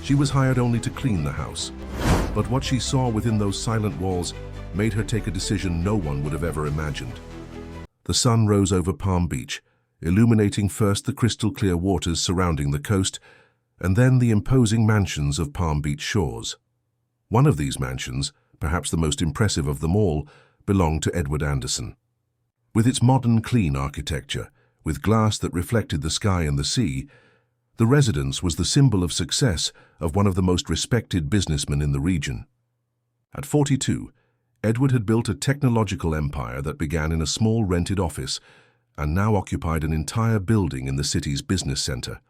She was hired only to clean the house. But what she saw within those silent walls made her take a decision no one would have ever imagined. The sun rose over Palm Beach, illuminating first the crystal-clear waters surrounding the coast, and then the imposing mansions of Palm Beach shores. One of these mansions, perhaps the most impressive of them all, belonged to Edward Anderson. With its modern, clean architecture, with glass that reflected the sky and the sea, the residence was the symbol of success of one of the most respected businessmen in the region. At 42, Edward had built a technological empire that began in a small rented office and now occupied an entire building in the city's business center.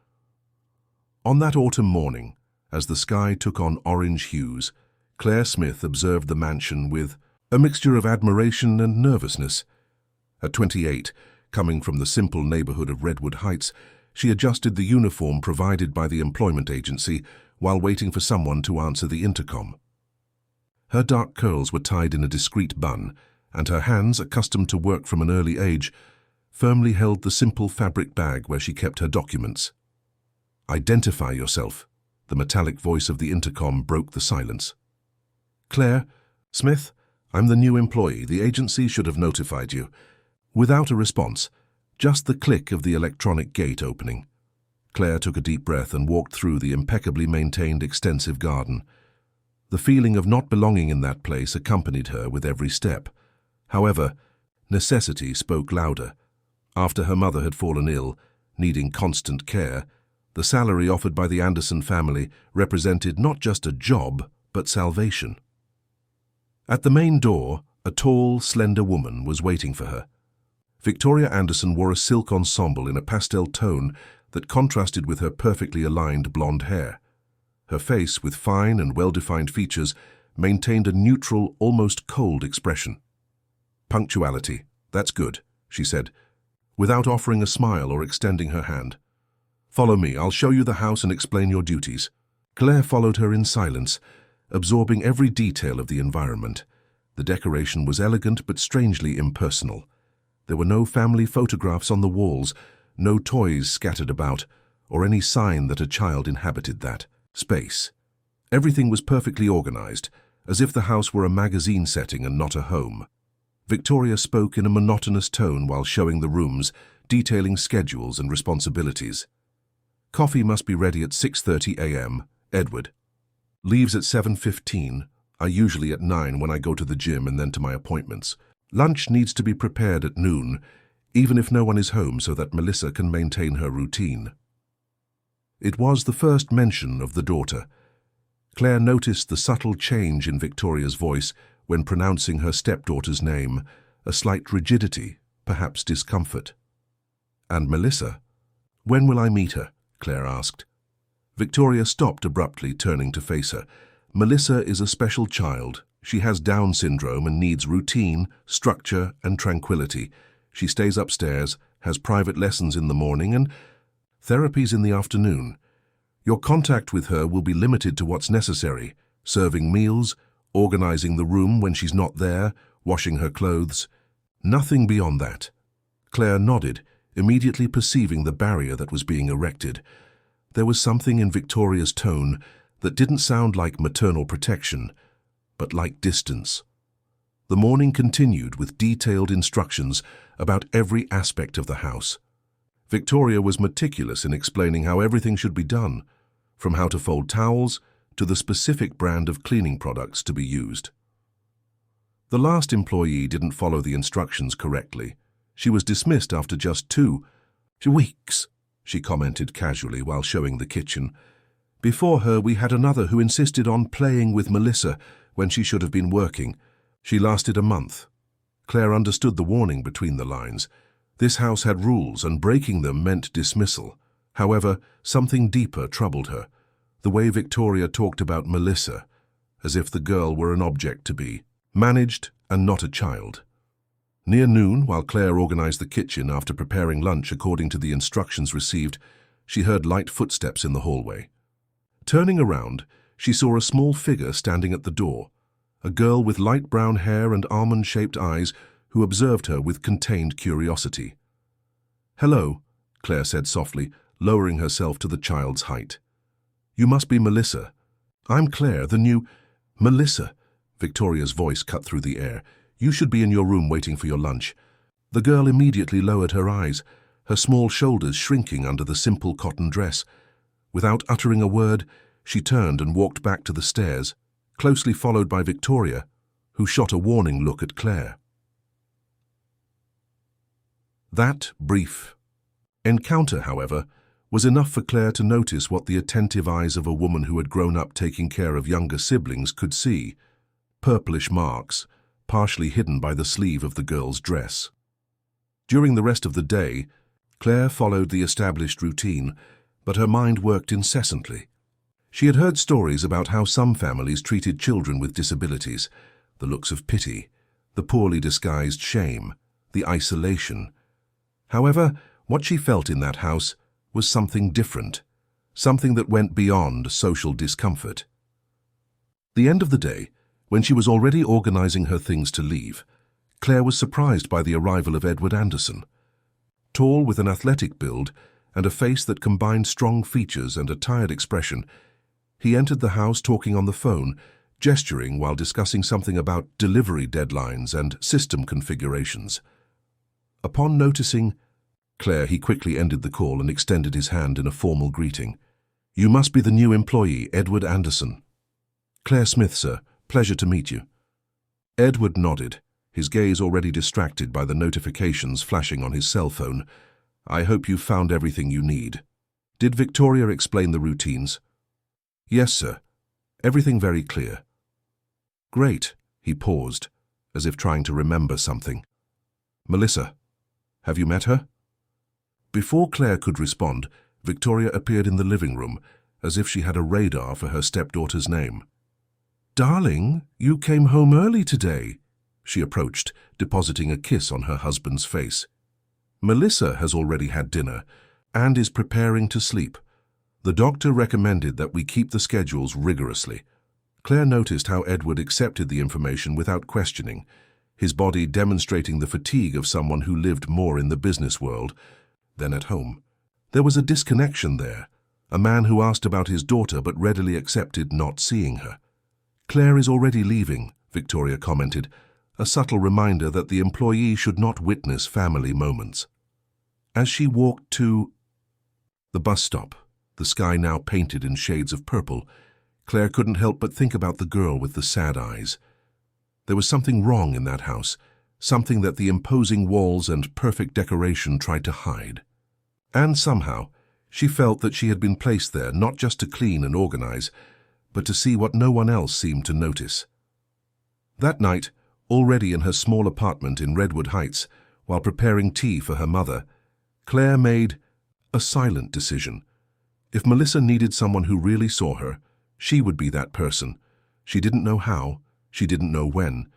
On that autumn morning, as the sky took on orange hues, Claire Smith observed the mansion with a mixture of admiration and nervousness. At 28, coming from the simple neighborhood of Redwood Heights, she adjusted the uniform provided by the employment agency while waiting for someone to answer the intercom. Her dark curls were tied in a discreet bun, and her hands, accustomed to work from an early age, firmly held the simple fabric bag where she kept her documents. "Identify yourself," the metallic voice of the intercom broke the silence. "Claire Smith, I'm the new employee. The agency should have notified you." Without a response, just the click of the electronic gate opening. Claire took a deep breath and walked through the impeccably maintained extensive garden. The feeling of not belonging in that place accompanied her with every step. However, necessity spoke louder. After her mother had fallen ill, needing constant care, the salary offered by the Anderson family represented not just a job, but salvation. At the main door, a tall, slender woman was waiting for her. Victoria Anderson wore a silk ensemble in a pastel tone that contrasted with her perfectly aligned blonde hair. Her face, with fine and well-defined features, maintained a neutral, almost cold expression. "Punctuality, that's good," she said, without offering a smile or extending her hand. "Follow me, I'll show you the house and explain your duties." Claire followed her in silence, absorbing every detail of the environment. The decoration was elegant but strangely impersonal. There were no family photographs on the walls, no toys scattered about, or any sign that a child inhabited that space. Everything was perfectly organized, as if the house were a magazine setting and not a home. Victoria spoke in a monotonous tone while showing the rooms, detailing schedules and responsibilities. "Coffee must be ready at 6:30 a.m., Edward. Leaves at 7:15, I usually at 9 when I go to the gym and then to my appointments. Lunch needs to be prepared at noon, even if no one is home, so that Melissa can maintain her routine." It was the first mention of the daughter. Claire noticed the subtle change in Victoria's voice when pronouncing her stepdaughter's name, a slight rigidity, perhaps discomfort. "And Melissa? When will I meet her?" Claire asked. Victoria stopped abruptly, turning to face her. "Melissa is a special child. She has Down syndrome and needs routine, structure, and tranquility. She stays upstairs, has private lessons in the morning and therapies in the afternoon. Your contact with her will be limited to what's necessary, serving meals, organizing the room when she's not there, washing her clothes. Nothing beyond that." Claire nodded, immediately perceiving the barrier that was being erected. There was something in Victoria's tone that didn't sound like maternal protection, but like distance. The morning continued with detailed instructions about every aspect of the house. Victoria was meticulous in explaining how everything should be done, from how to fold towels to the specific brand of cleaning products to be used. The last employee didn't follow the instructions correctly. She was dismissed after just 2 weeks, she commented casually while showing the kitchen. "Before her, we had another who insisted on playing with Melissa when she should have been working. She lasted a month." Claire understood the warning between the lines. This house had rules, and breaking them meant dismissal. However, something deeper troubled her. The way Victoria talked about Melissa, as if the girl were an object to be managed and not a child. Near noon, while Claire organized the kitchen after preparing lunch according to the instructions received, she heard light footsteps in the hallway. Turning around, she saw a small figure standing at the door, a girl with light brown hair and almond-shaped eyes who observed her with contained curiosity. "Hello," Claire said softly, lowering herself to the child's height. You must be Melissa. I'm Claire, the new... Melissa, Victoria's voice cut through the air. You should be in your room waiting for your lunch. The girl immediately lowered her eyes, her small shoulders shrinking under the simple cotton dress. Without uttering a word, she turned and walked back to the stairs, closely followed by Victoria, who shot a warning look at Claire. That brief encounter, however, was enough for Claire to notice what the attentive eyes of a woman who had grown up taking care of younger siblings could see: purplish marks, partially hidden by the sleeve of the girl's dress. During the rest of the day, Claire followed the established routine, but her mind worked incessantly. She had heard stories about how some families treated children with disabilities, the looks of pity, the poorly disguised shame, the isolation. However, what she felt in that house was something different, something that went beyond social discomfort. The end of the day, when she was already organizing her things to leave, Claire was surprised by the arrival of Edward Anderson. Tall, with an athletic build and a face that combined strong features and a tired expression, he entered the house talking on the phone, gesturing while discussing something about delivery deadlines and system configurations. Upon noticing Claire, he quickly ended the call and extended his hand in a formal greeting. "You must be the new employee, Edward Anderson." "Claire Smith, sir. Pleasure to meet you." Edward nodded, his gaze already distracted by the notifications flashing on his cell phone. "I hope you've found everything you need." "Did Victoria explain the routines?" "Yes, sir. Everything very clear." "Great." He paused, as if trying to remember something. "Melissa, have you met her?" Before Claire could respond, Victoria appeared in the living room, as if she had a radar for her stepdaughter's name. "Darling, you came home early today," she approached, depositing a kiss on her husband's face. "Melissa has already had dinner and is preparing to sleep. The doctor recommended that we keep the schedules rigorously." Claire noticed how Edward accepted the information without questioning, his body demonstrating the fatigue of someone who lived more in the business world than at home. There was a disconnection there, a man who asked about his daughter but readily accepted not seeing her. "Claire is already leaving," Victoria commented, a subtle reminder that the employee should not witness family moments. As she walked to the bus stop, the sky now painted in shades of purple, Claire couldn't help but think about the girl with the sad eyes. There was something wrong in that house, something that the imposing walls and perfect decoration tried to hide. And somehow, she felt that she had been placed there not just to clean and organize, but to see what no one else seemed to notice. That night, already in her small apartment in Redwood Heights, while preparing tea for her mother, Claire made a silent decision. If Melissa needed someone who really saw her, she would be that person. She didn't know how, she didn't know when,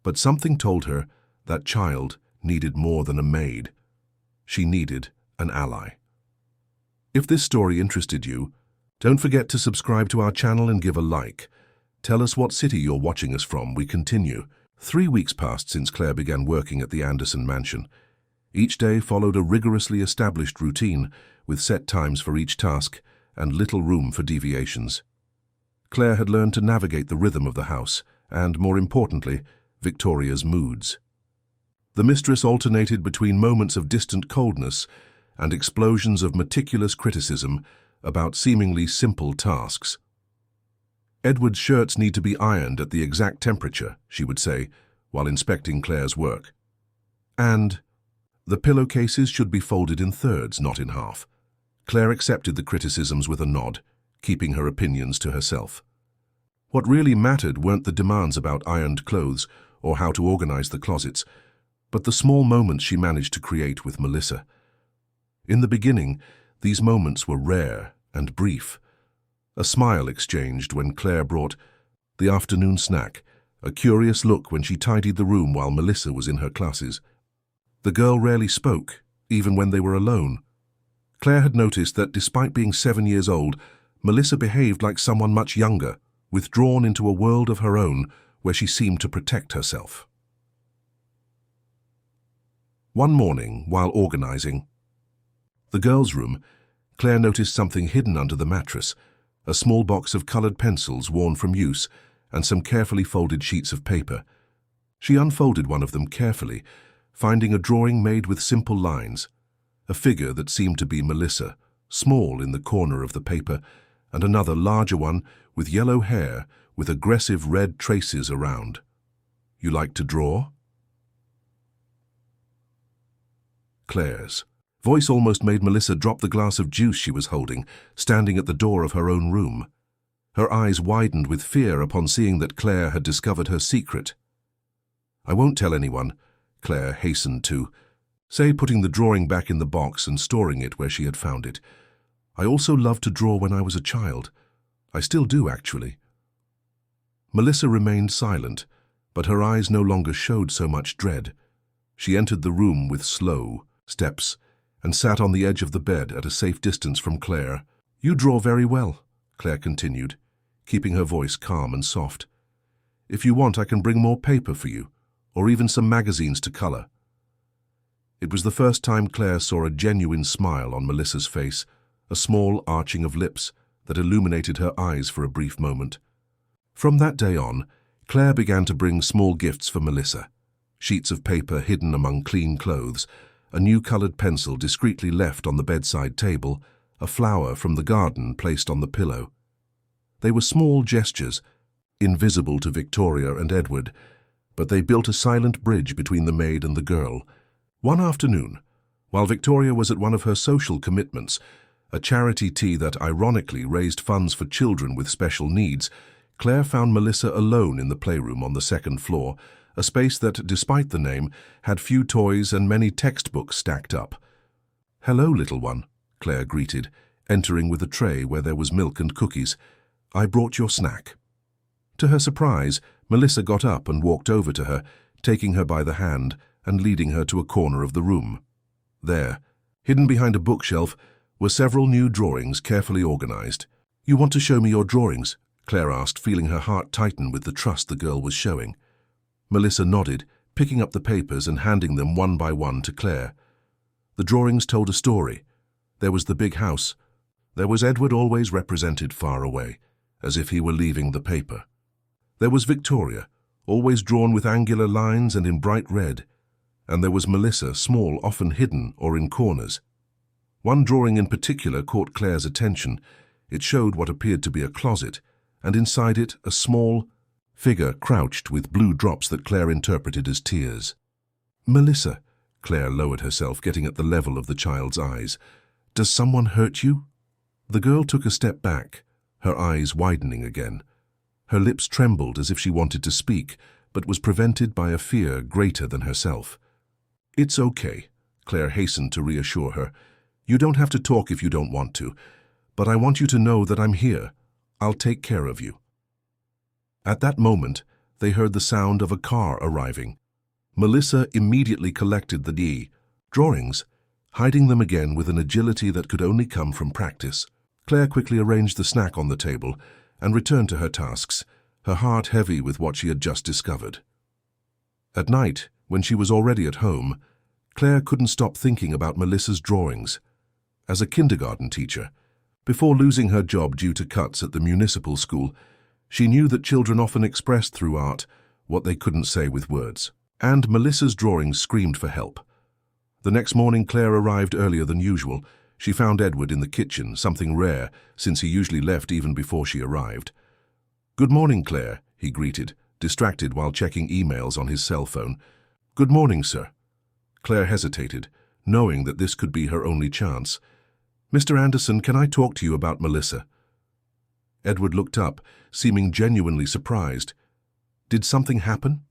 but something told her that child needed more than a maid. She needed an ally. If this story interested you, don't forget to subscribe to our channel and give a like. Tell us what city you're watching us from. We continue. 3 weeks passed since Claire began working at the Anderson mansion. Each day followed a rigorously established routine, with set times for each task and little room for deviations. Claire had learned to navigate the rhythm of the house and, more importantly, Victoria's moods. The mistress alternated between moments of distant coldness and explosions of meticulous criticism about seemingly simple tasks. "Edward's shirts need to be ironed at the exact temperature," she would say, while inspecting Claire's work. And the pillowcases should be folded in thirds, not in half. Claire accepted the criticisms with a nod, keeping her opinions to herself. What really mattered weren't the demands about ironed clothes or how to organize the closets, but the small moments she managed to create with Melissa. In the beginning, these moments were rare and brief. A smile exchanged when Claire brought the afternoon snack, a curious look when she tidied the room while Melissa was in her classes. The girl rarely spoke, even when they were alone. Claire had noticed that despite being 7 years old, Melissa behaved like someone much younger, withdrawn into a world of her own where she seemed to protect herself. One morning, while organizing the girls' room, Claire noticed something hidden under the mattress, a small box of colored pencils worn from use, and some carefully folded sheets of paper. She unfolded one of them carefully, finding a drawing made with simple lines, a figure that seemed to be Melissa, small in the corner of the paper, and another larger one with yellow hair with aggressive red traces around. "You like to draw?" Claire's voice almost made Melissa drop the glass of juice she was holding, standing at the door of her own room. Her eyes widened with fear upon seeing that Claire had discovered her secret. "I won't tell anyone," Claire hastened to say, putting the drawing back in the box and storing it where she had found it. "I also loved to draw when I was a child. I still do, actually." Melissa remained silent, but her eyes no longer showed so much dread. She entered the room with slow steps and sat on the edge of the bed at a safe distance from Claire. "You draw very well," Claire continued, keeping her voice calm and soft. "If you want, I can bring more paper for you, or even some magazines to color." It was the first time Claire saw a genuine smile on Melissa's face, a small arching of lips that illuminated her eyes for a brief moment. From that day on, Claire began to bring small gifts for Melissa: sheets of paper hidden among clean clothes, a new colored pencil discreetly left on the bedside table, a flower from the garden placed on the pillow. They were small gestures, invisible to Victoria and Edward, but they built a silent bridge between the maid and the girl. One afternoon, while Victoria was at one of her social commitments, a charity tea that ironically raised funds for children with special needs, Claire found Melissa alone in the playroom on the second floor, a space that, despite the name, had few toys and many textbooks stacked up. "Hello, little one," Claire greeted, entering with a tray where there was milk and cookies. "I brought your snack." To her surprise, Melissa got up and walked over to her, taking her by the hand and leading her to a corner of the room. There, hidden behind a bookshelf, were several new drawings carefully organized. "You want to show me your drawings?" Claire asked, feeling her heart tighten with the trust the girl was showing. Melissa nodded, picking up the papers and handing them one by one to Claire. The drawings told a story. There was the big house. There was Edward, always represented far away, as if he were leaving the paper. There was Victoria, always drawn with angular lines and in bright red. And there was Melissa, small, often hidden or in corners. One drawing in particular caught Claire's attention. It showed what appeared to be a closet, and inside it a small figure crouched with blue drops that Claire interpreted as tears. "Melissa," Claire lowered herself, getting at the level of the child's eyes. "Does someone hurt you?" The girl took a step back, her eyes widening again. Her lips trembled as if she wanted to speak, but was prevented by a fear greater than herself. "It's okay," Claire hastened to reassure her. "You don't have to talk if you don't want to, but I want you to know that I'm here. I'll take care of you." At that moment, they heard the sound of a car arriving. Melissa immediately collected the drawings, hiding them again with an agility that could only come from practice. Claire quickly arranged the snack on the table and returned to her tasks, her heart heavy with what she had just discovered. At night, when she was already at home, Claire couldn't stop thinking about Melissa's drawings. As a kindergarten teacher, before losing her job due to cuts at the municipal school, she knew that children often expressed through art what they couldn't say with words. And Melissa's drawings screamed for help. The next morning, Claire arrived earlier than usual. She found Edward in the kitchen, something rare, since he usually left even before she arrived. "Good morning, Claire," he greeted, distracted while checking emails on his cell phone. "Good morning, sir." Claire hesitated, knowing that this could be her only chance. "Mr. Anderson, can I talk to you about Melissa?" Edward looked up, seeming genuinely surprised. "Did something happen?"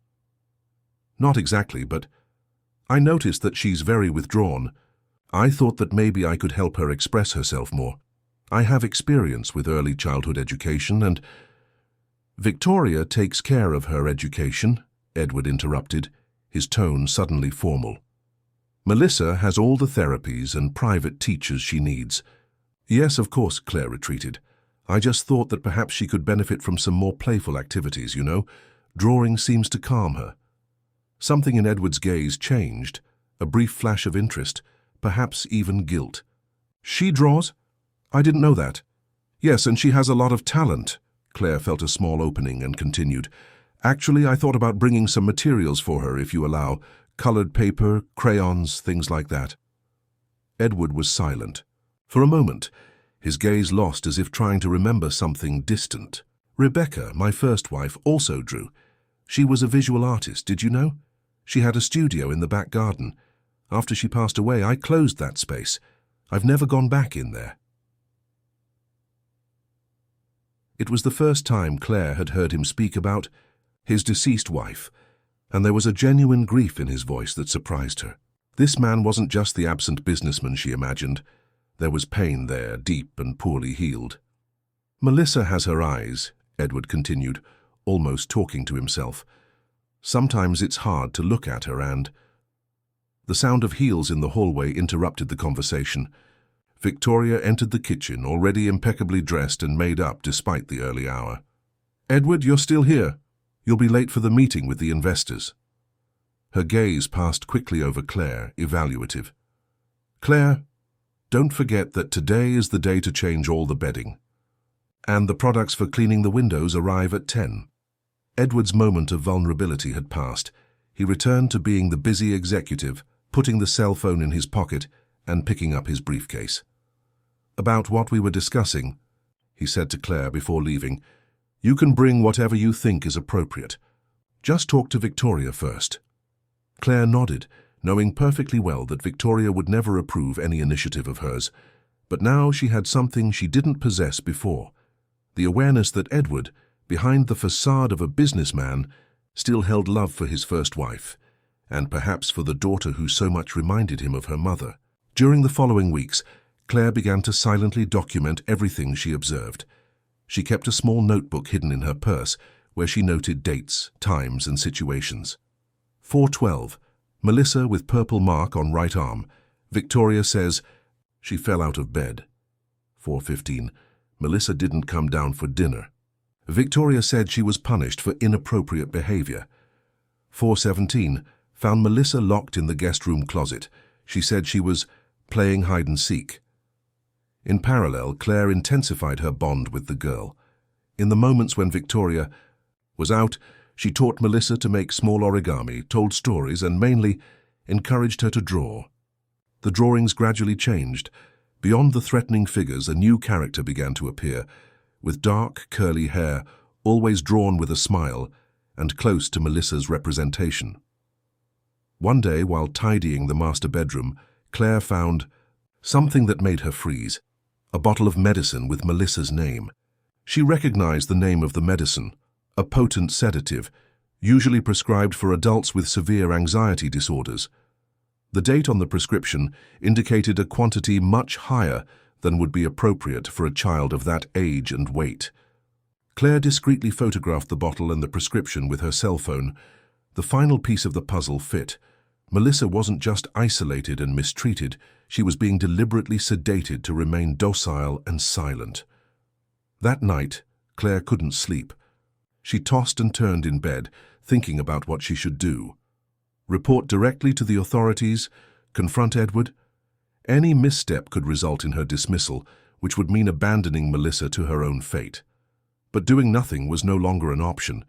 "Not exactly, but I noticed that she's very withdrawn. I thought that maybe I could help her express herself more. I have experience with early childhood education and—" "Victoria takes care of her education," Edward interrupted, his tone suddenly formal. "Melissa has all the therapies and private teachers she needs." "Yes, of course," Claire retreated. "I just thought that perhaps she could benefit from some more playful activities, you know. Drawing seems to calm her." Something in Edward's gaze changed, a brief flash of interest, perhaps even guilt. "She draws? I didn't know that." Yes, and she has a lot of talent. Claire felt a small opening and continued. Actually, I thought about bringing some materials for her, if you allow. Colored paper, crayons, things like that. Edward was silent. For a moment, his gaze lost as if trying to remember something distant. Rebecca, my first wife, also drew. She was a visual artist, did you know? She had a studio in the back garden. After she passed away, I closed that space. I've never gone back in there. It was the first time Claire had heard him speak about his deceased wife, and there was a genuine grief in his voice that surprised her. This man wasn't just the absent businessman she imagined. There was pain there, deep and poorly healed. Melissa has her eyes, Edward continued, almost talking to himself. Sometimes it's hard to look at her and... The sound of heels in the hallway interrupted the conversation. Victoria entered the kitchen, already impeccably dressed and made up despite the early hour. Edward, you're still here. You'll be late for the meeting with the investors. Her gaze passed quickly over Claire, evaluative. Claire, don't forget that today is the day to change all the bedding. And the products for cleaning the windows arrive at 10. Edward's moment of vulnerability had passed. He returned to being the busy executive, putting the cell phone in his pocket and picking up his briefcase. About what we were discussing, he said to Claire before leaving, you can bring whatever you think is appropriate. Just talk to Victoria first. Claire nodded, knowing perfectly well that Victoria would never approve any initiative of hers, but now she had something she didn't possess before, the awareness that Edward, behind the facade of a businessman, still held love for his first wife, and perhaps for the daughter who so much reminded him of her mother. During the following weeks, Claire began to silently document everything she observed. She kept a small notebook hidden in her purse, where she noted dates, times, and situations. 4:12. Melissa with purple mark on right arm. Victoria says she fell out of bed. 4:15. Melissa didn't come down for dinner. Victoria said she was punished for inappropriate behavior. 4:17. Found Melissa locked in the guest room closet. She said she was playing hide-and-seek. In parallel, Claire intensified her bond with the girl. In the moments when Victoria was out, she taught Melissa to make small origami, told stories, and mainly encouraged her to draw. The drawings gradually changed. Beyond the threatening figures, a new character began to appear, with dark, curly hair, always drawn with a smile, and close to Melissa's representation. One day, while tidying the master bedroom, Claire found something that made her freeze. A bottle of medicine with Melissa's name. She recognized the name of the medicine, a potent sedative, usually prescribed for adults with severe anxiety disorders. The date on the prescription indicated a quantity much higher than would be appropriate for a child of that age and weight. Claire discreetly photographed the bottle and the prescription with her cell phone. The final piece of the puzzle fit. Melissa wasn't just isolated and mistreated, she was being deliberately sedated to remain docile and silent. That night, Claire couldn't sleep. She tossed and turned in bed, thinking about what she should do. Report directly to the authorities? Confront Edward? Any misstep could result in her dismissal, which would mean abandoning Melissa to her own fate. But doing nothing was no longer an option.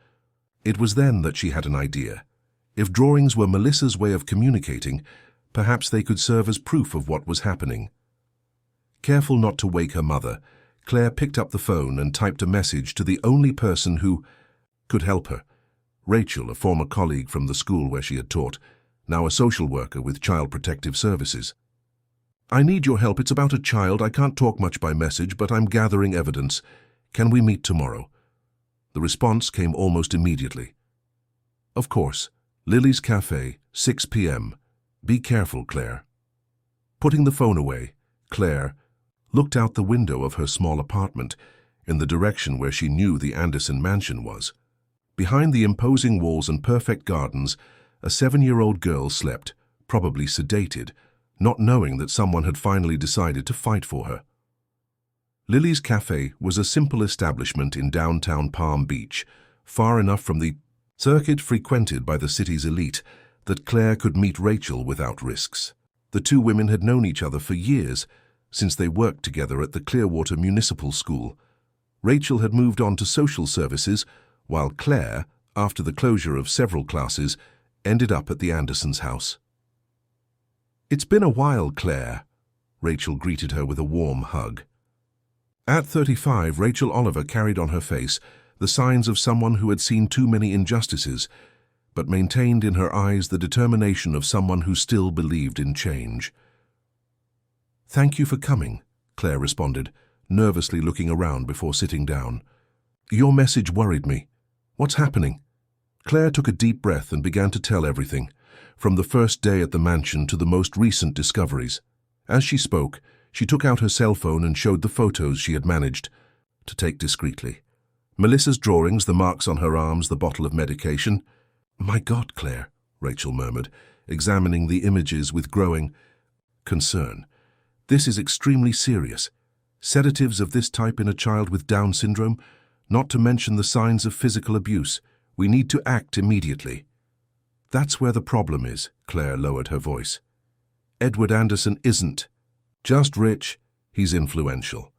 It was then that she had an idea. If drawings were Melissa's way of communicating, perhaps they could serve as proof of what was happening. Careful not to wake her mother, Claire picked up the phone and typed a message to the only person who could help her. Rachel, a former colleague from the school where she had taught, now a social worker with Child Protective Services. I need your help. It's about a child. I can't talk much by message, but I'm gathering evidence. Can we meet tomorrow? The response came almost immediately. Of course. Lily's Cafe, 6 p.m. Be careful, Claire. Putting the phone away, Claire looked out the window of her small apartment in the direction where she knew the Anderson mansion was. Behind the imposing walls and perfect gardens, a 7-year-old girl slept, probably sedated, not knowing that someone had finally decided to fight for her. Lily's Cafe was a simple establishment in downtown Palm Beach, far enough from the circuit frequented by the city's elite that Claire could meet Rachel without risks. The two women had known each other for years, since they worked together at the Clearwater Municipal School, Rachel had moved on to social services, while Claire, after the closure of several classes, ended up at the Andersons' house. "It's been a while, Claire," Rachel greeted her with a warm hug. At 35, Rachel Oliver carried on her face the signs of someone who had seen too many injustices, but maintained in her eyes the determination of someone who still believed in change. "Thank you for coming," Claire responded, nervously looking around before sitting down. "Your message worried me. What's happening?" Claire took a deep breath and began to tell everything, from the first day at the mansion to the most recent discoveries. As she spoke, she took out her cell phone and showed the photos she had managed to take discreetly. Melissa's drawings, the marks on her arms, the bottle of medication. "My God, Claire," Rachel murmured, examining the images with growing concern. "This is extremely serious. Sedatives of this type in a child with Down syndrome, not to mention the signs of physical abuse. We need to act immediately." "That's where the problem is," Claire lowered her voice. "Edward Anderson isn't just rich, he's influential.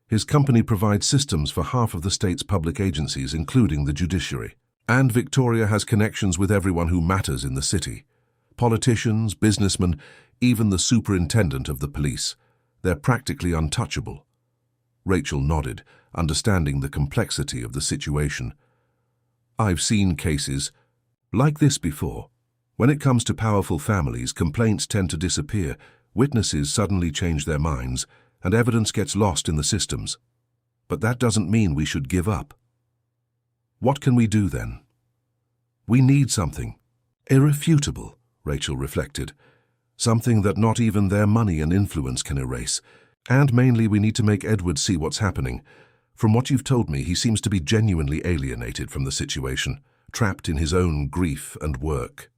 His company provides systems for half of the state's public agencies, including the judiciary. And Victoria has connections with everyone who matters in the city. Politicians, businessmen, even the superintendent of the police. They're practically untouchable." Rachel nodded, understanding the complexity of the situation. "I've seen cases like this before. When it comes to powerful families, complaints tend to disappear, witnesses suddenly change their minds, and evidence gets lost in the systems. But that doesn't mean we should give up. What can we do then?" "We need something irrefutable," Rachel reflected. "Something that not even their money and influence can erase. And mainly we need to make Edward see what's happening. From what you've told me, he seems to be genuinely alienated from the situation, trapped in his own grief and work."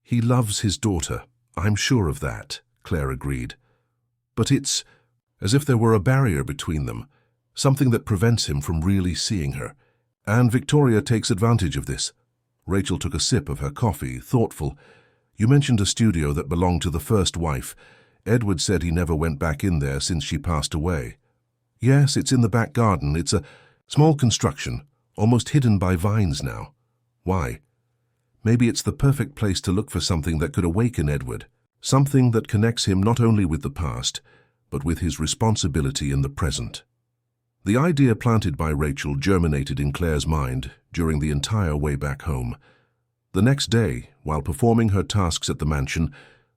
"He loves his daughter, I'm sure of that," Claire agreed. "But it's as if there were a barrier between them, something that prevents him from really seeing her. And Victoria takes advantage of this." Rachel took a sip of her coffee, thoughtful. "You mentioned a studio that belonged to the first wife. Edward said he never went back in there since she passed away." "Yes, it's in the back garden. It's a small construction, almost hidden by vines now." "Why?" "Maybe it's the perfect place to look for something that could awaken Edward, something that connects him not only with the past, but with his responsibility in the present." The idea planted by Rachel germinated in Claire's mind during the entire way back home. The next day, while performing her tasks at the mansion,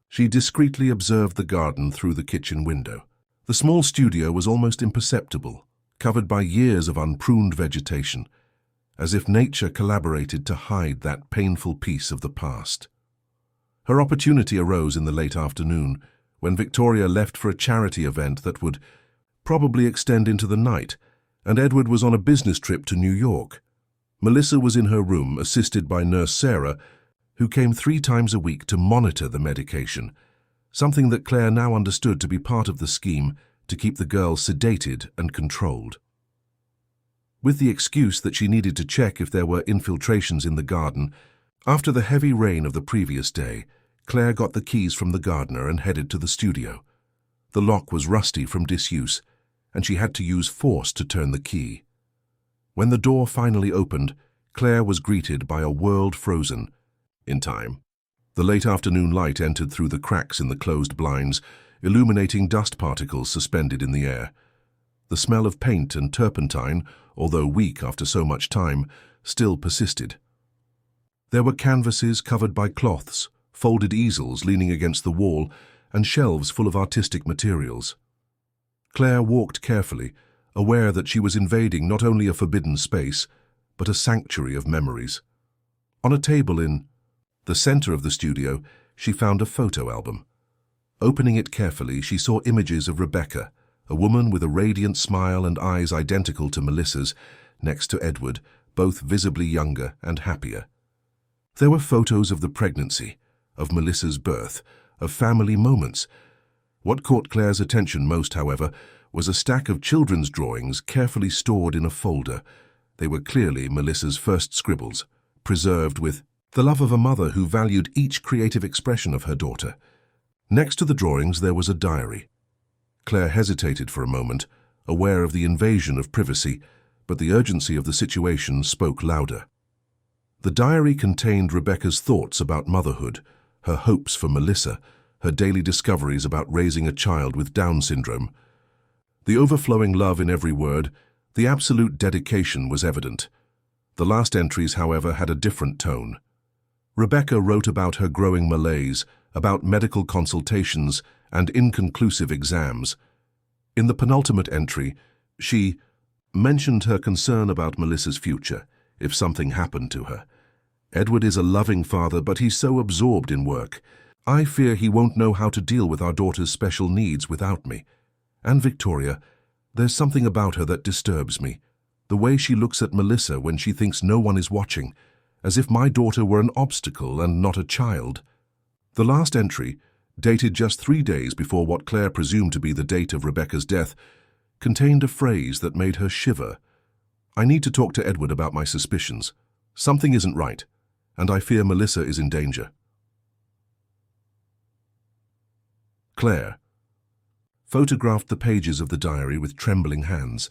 she discreetly observed the garden through the kitchen window. The small studio was almost imperceptible, covered by years of unpruned vegetation, as if nature collaborated to hide that painful piece of the past. Her opportunity arose in the late afternoon, when Victoria left for a charity event that would probably extend into the night, and Edward was on a business trip to New York. Melissa was in her room, assisted by Nurse Sarah, who came 3 times a week to monitor the medication, something that Claire now understood to be part of the scheme to keep the girl sedated and controlled. With the excuse that she needed to check if there were infiltrations in the garden, after the heavy rain of the previous day, Claire got the keys from the gardener and headed to the studio. The lock was rusty from disuse, and she had to use force to turn the key. When the door finally opened, Claire was greeted by a world frozen in time. The late afternoon light entered through the cracks in the closed blinds, illuminating dust particles suspended in the air. The smell of paint and turpentine, although weak after so much time, still persisted. There were canvases covered by cloths, folded easels leaning against the wall, and shelves full of artistic materials. Claire walked carefully, aware that she was invading not only a forbidden space, but a sanctuary of memories. On a table in the center of the studio, she found a photo album. Opening it carefully, she saw images of Rebecca, a woman with a radiant smile and eyes identical to Melissa's, next to Edward, both visibly younger and happier. There were photos of the pregnancy, of Melissa's birth, of family moments. What caught Claire's attention most, however, was a stack of children's drawings carefully stored in a folder. They were clearly Melissa's first scribbles, preserved with the love of a mother who valued each creative expression of her daughter. Next to the drawings there was a diary. Claire hesitated for a moment, aware of the invasion of privacy, but the urgency of the situation spoke louder. The diary contained Rebecca's thoughts about motherhood, her hopes for Melissa, her daily discoveries about raising a child with Down syndrome. The overflowing love in every word, the absolute dedication was evident. The last entries, however, had a different tone. Rebecca wrote about her growing malaise, about medical consultations and inconclusive exams. In the penultimate entry, she mentioned her concern about Melissa's future, if something happened to her. Edward is a loving father, but he's so absorbed in work. I fear he won't know how to deal with our daughter's special needs without me. And Victoria, there's something about her that disturbs me. The way she looks at Melissa when she thinks no one is watching, as if my daughter were an obstacle and not a child. The last entry, dated just 3 days before what Claire presumed to be the date of Rebecca's death, contained a phrase that made her shiver. I need to talk to Edward about my suspicions. Something isn't right, and I fear Melissa is in danger. Claire photographed the pages of the diary with trembling hands.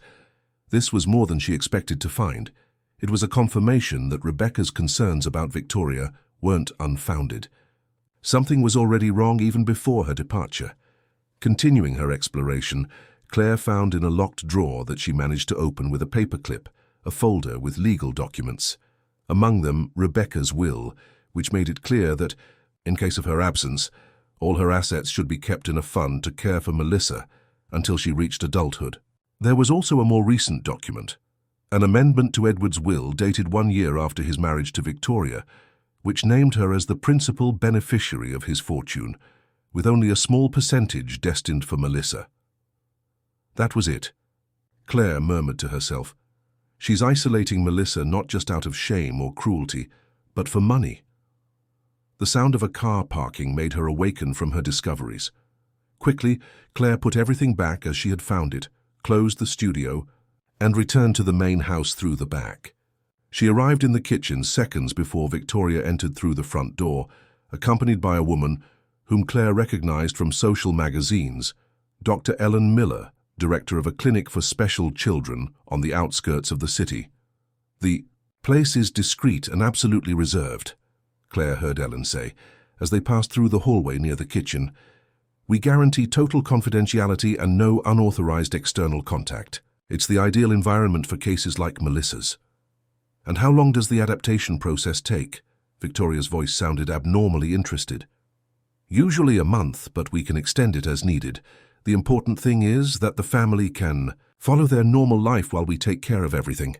This was more than she expected to find. It was a confirmation that Rebecca's concerns about Victoria weren't unfounded. Something was already wrong even before her departure. Continuing her exploration, Claire found in a locked drawer that she managed to open with a paperclip a folder with legal documents. Among them, Rebecca's will, which made it clear that, in case of her absence, all her assets should be kept in a fund to care for Melissa until she reached adulthood. There was also a more recent document, an amendment to Edward's will dated 1 year after his marriage to Victoria, which named her as the principal beneficiary of his fortune, with only a small percentage destined for Melissa. That was it. Claire murmured to herself. She's isolating Melissa not just out of shame or cruelty, but for money. The sound of a car parking made her awaken from her discoveries. Quickly, Claire put everything back as she had found it, closed the studio, and returned to the main house through the back. She arrived in the kitchen seconds before Victoria entered through the front door, accompanied by a woman whom Claire recognized from social magazines, Dr. Ellen Miller, director of a clinic for special children on the outskirts of the city. "The place is discreet and absolutely reserved," Claire heard Ellen say, as they passed through the hallway near the kitchen. "We guarantee total confidentiality and no unauthorized external contact. It's the ideal environment for cases like Melissa's." "And how long does the adaptation process take?" Victoria's voice sounded abnormally interested. "Usually a month, but we can extend it as needed. The important thing is that the family can follow their normal life while we take care of everything."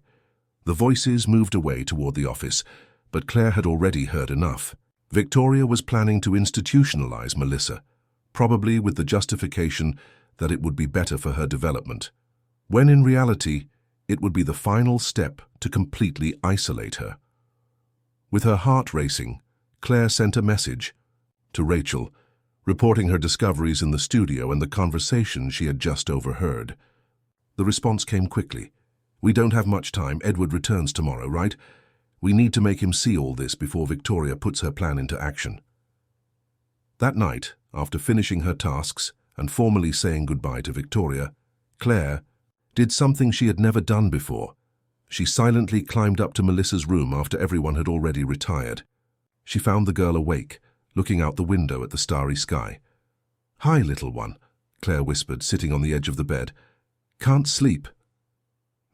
The voices moved away toward the office, but Claire had already heard enough. Victoria was planning to institutionalize Melissa, probably with the justification that it would be better for her development, when in reality, it would be the final step to completely isolate her. With her heart racing, Claire sent a message to Rachel, reporting her discoveries in the studio and the conversation she had just overheard. The response came quickly. "We don't have much time. Edward returns tomorrow, right? We need to make him see all this before Victoria puts her plan into action." That night, after finishing her tasks and formally saying goodbye to Victoria, Claire did something she had never done before. She silently climbed up to Melissa's room after everyone had already retired. She found the girl awake, looking out the window at the starry sky. "Hi, little one," Claire whispered, sitting on the edge of the bed. "Can't sleep?"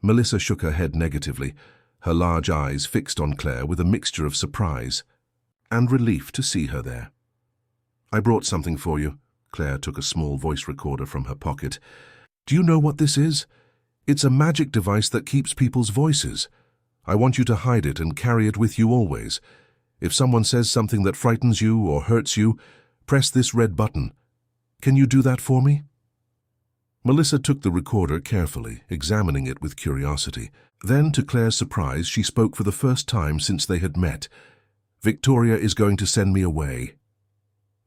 Melissa shook her head negatively, her large eyes fixed on Claire with a mixture of surprise and relief to see her there. "I brought something for you." Claire took a small voice recorder from her pocket. "Do you know what this is? It's a magic device that keeps people's voices. I want you to hide it and carry it with you always. If someone says something that frightens you or hurts you, press this red button. Can you do that for me?" Melissa took the recorder carefully, examining it with curiosity. Then, to Claire's surprise, she spoke for the first time since they had met. "Victoria is going to send me away."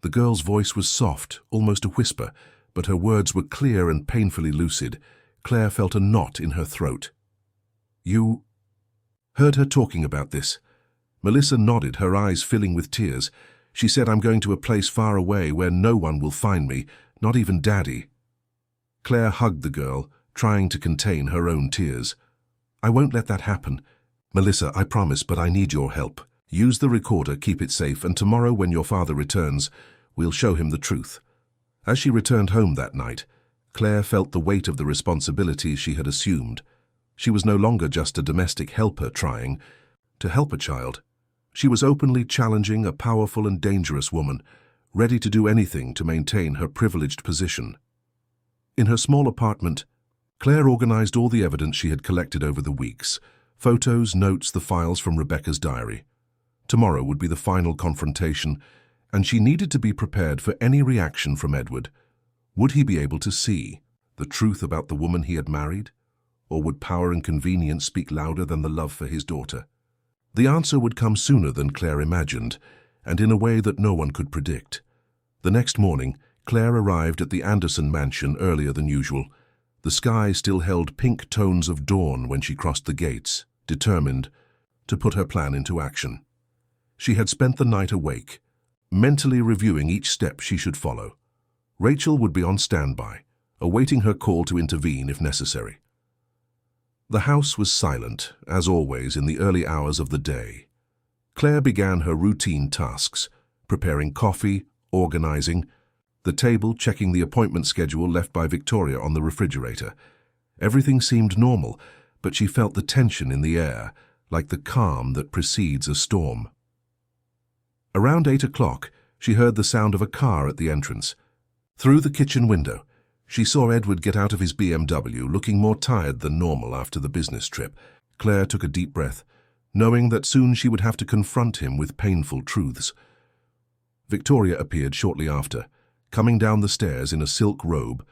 The girl's voice was soft, almost a whisper, but her words were clear and painfully lucid. Claire felt a knot in her throat. "You heard her talking about this?" Melissa nodded, her eyes filling with tears. "She said I'm going to a place far away where no one will find me, not even Daddy." Claire hugged the girl, trying to contain her own tears. "I won't let that happen. Melissa, I promise, but I need your help. Use the recorder, keep it safe, and tomorrow when your father returns, we'll show him the truth." As she returned home that night, Claire felt the weight of the responsibility she had assumed. She was no longer just a domestic helper trying to help a child. She was openly challenging a powerful and dangerous woman, ready to do anything to maintain her privileged position. In her small apartment, Claire organized all the evidence she had collected over the weeks: photos, notes, the files from Rebecca's diary. Tomorrow would be the final confrontation, and she needed to be prepared for any reaction from Edward. Would he be able to see the truth about the woman he had married? Or would power and convenience speak louder than the love for his daughter? The answer would come sooner than Claire imagined, and in a way that no one could predict. The next morning, Claire arrived at the Anderson mansion earlier than usual. The sky still held pink tones of dawn when she crossed the gates, determined to put her plan into action. She had spent the night awake, mentally reviewing each step she should follow. Rachel would be on standby, awaiting her call to intervene if necessary. The house was silent, as always, in the early hours of the day. Claire began her routine tasks, preparing coffee, organizing the table, checking the appointment schedule left by Victoria on the refrigerator. Everything seemed normal, but she felt the tension in the air, like the calm that precedes a storm. Around 8 o'clock, she heard the sound of a car at the entrance. Through the kitchen window, she saw Edward get out of his BMW, looking more tired than normal after the business trip. Claire took a deep breath, knowing that soon she would have to confront him with painful truths. Victoria appeared shortly after, coming down the stairs in a silk robe,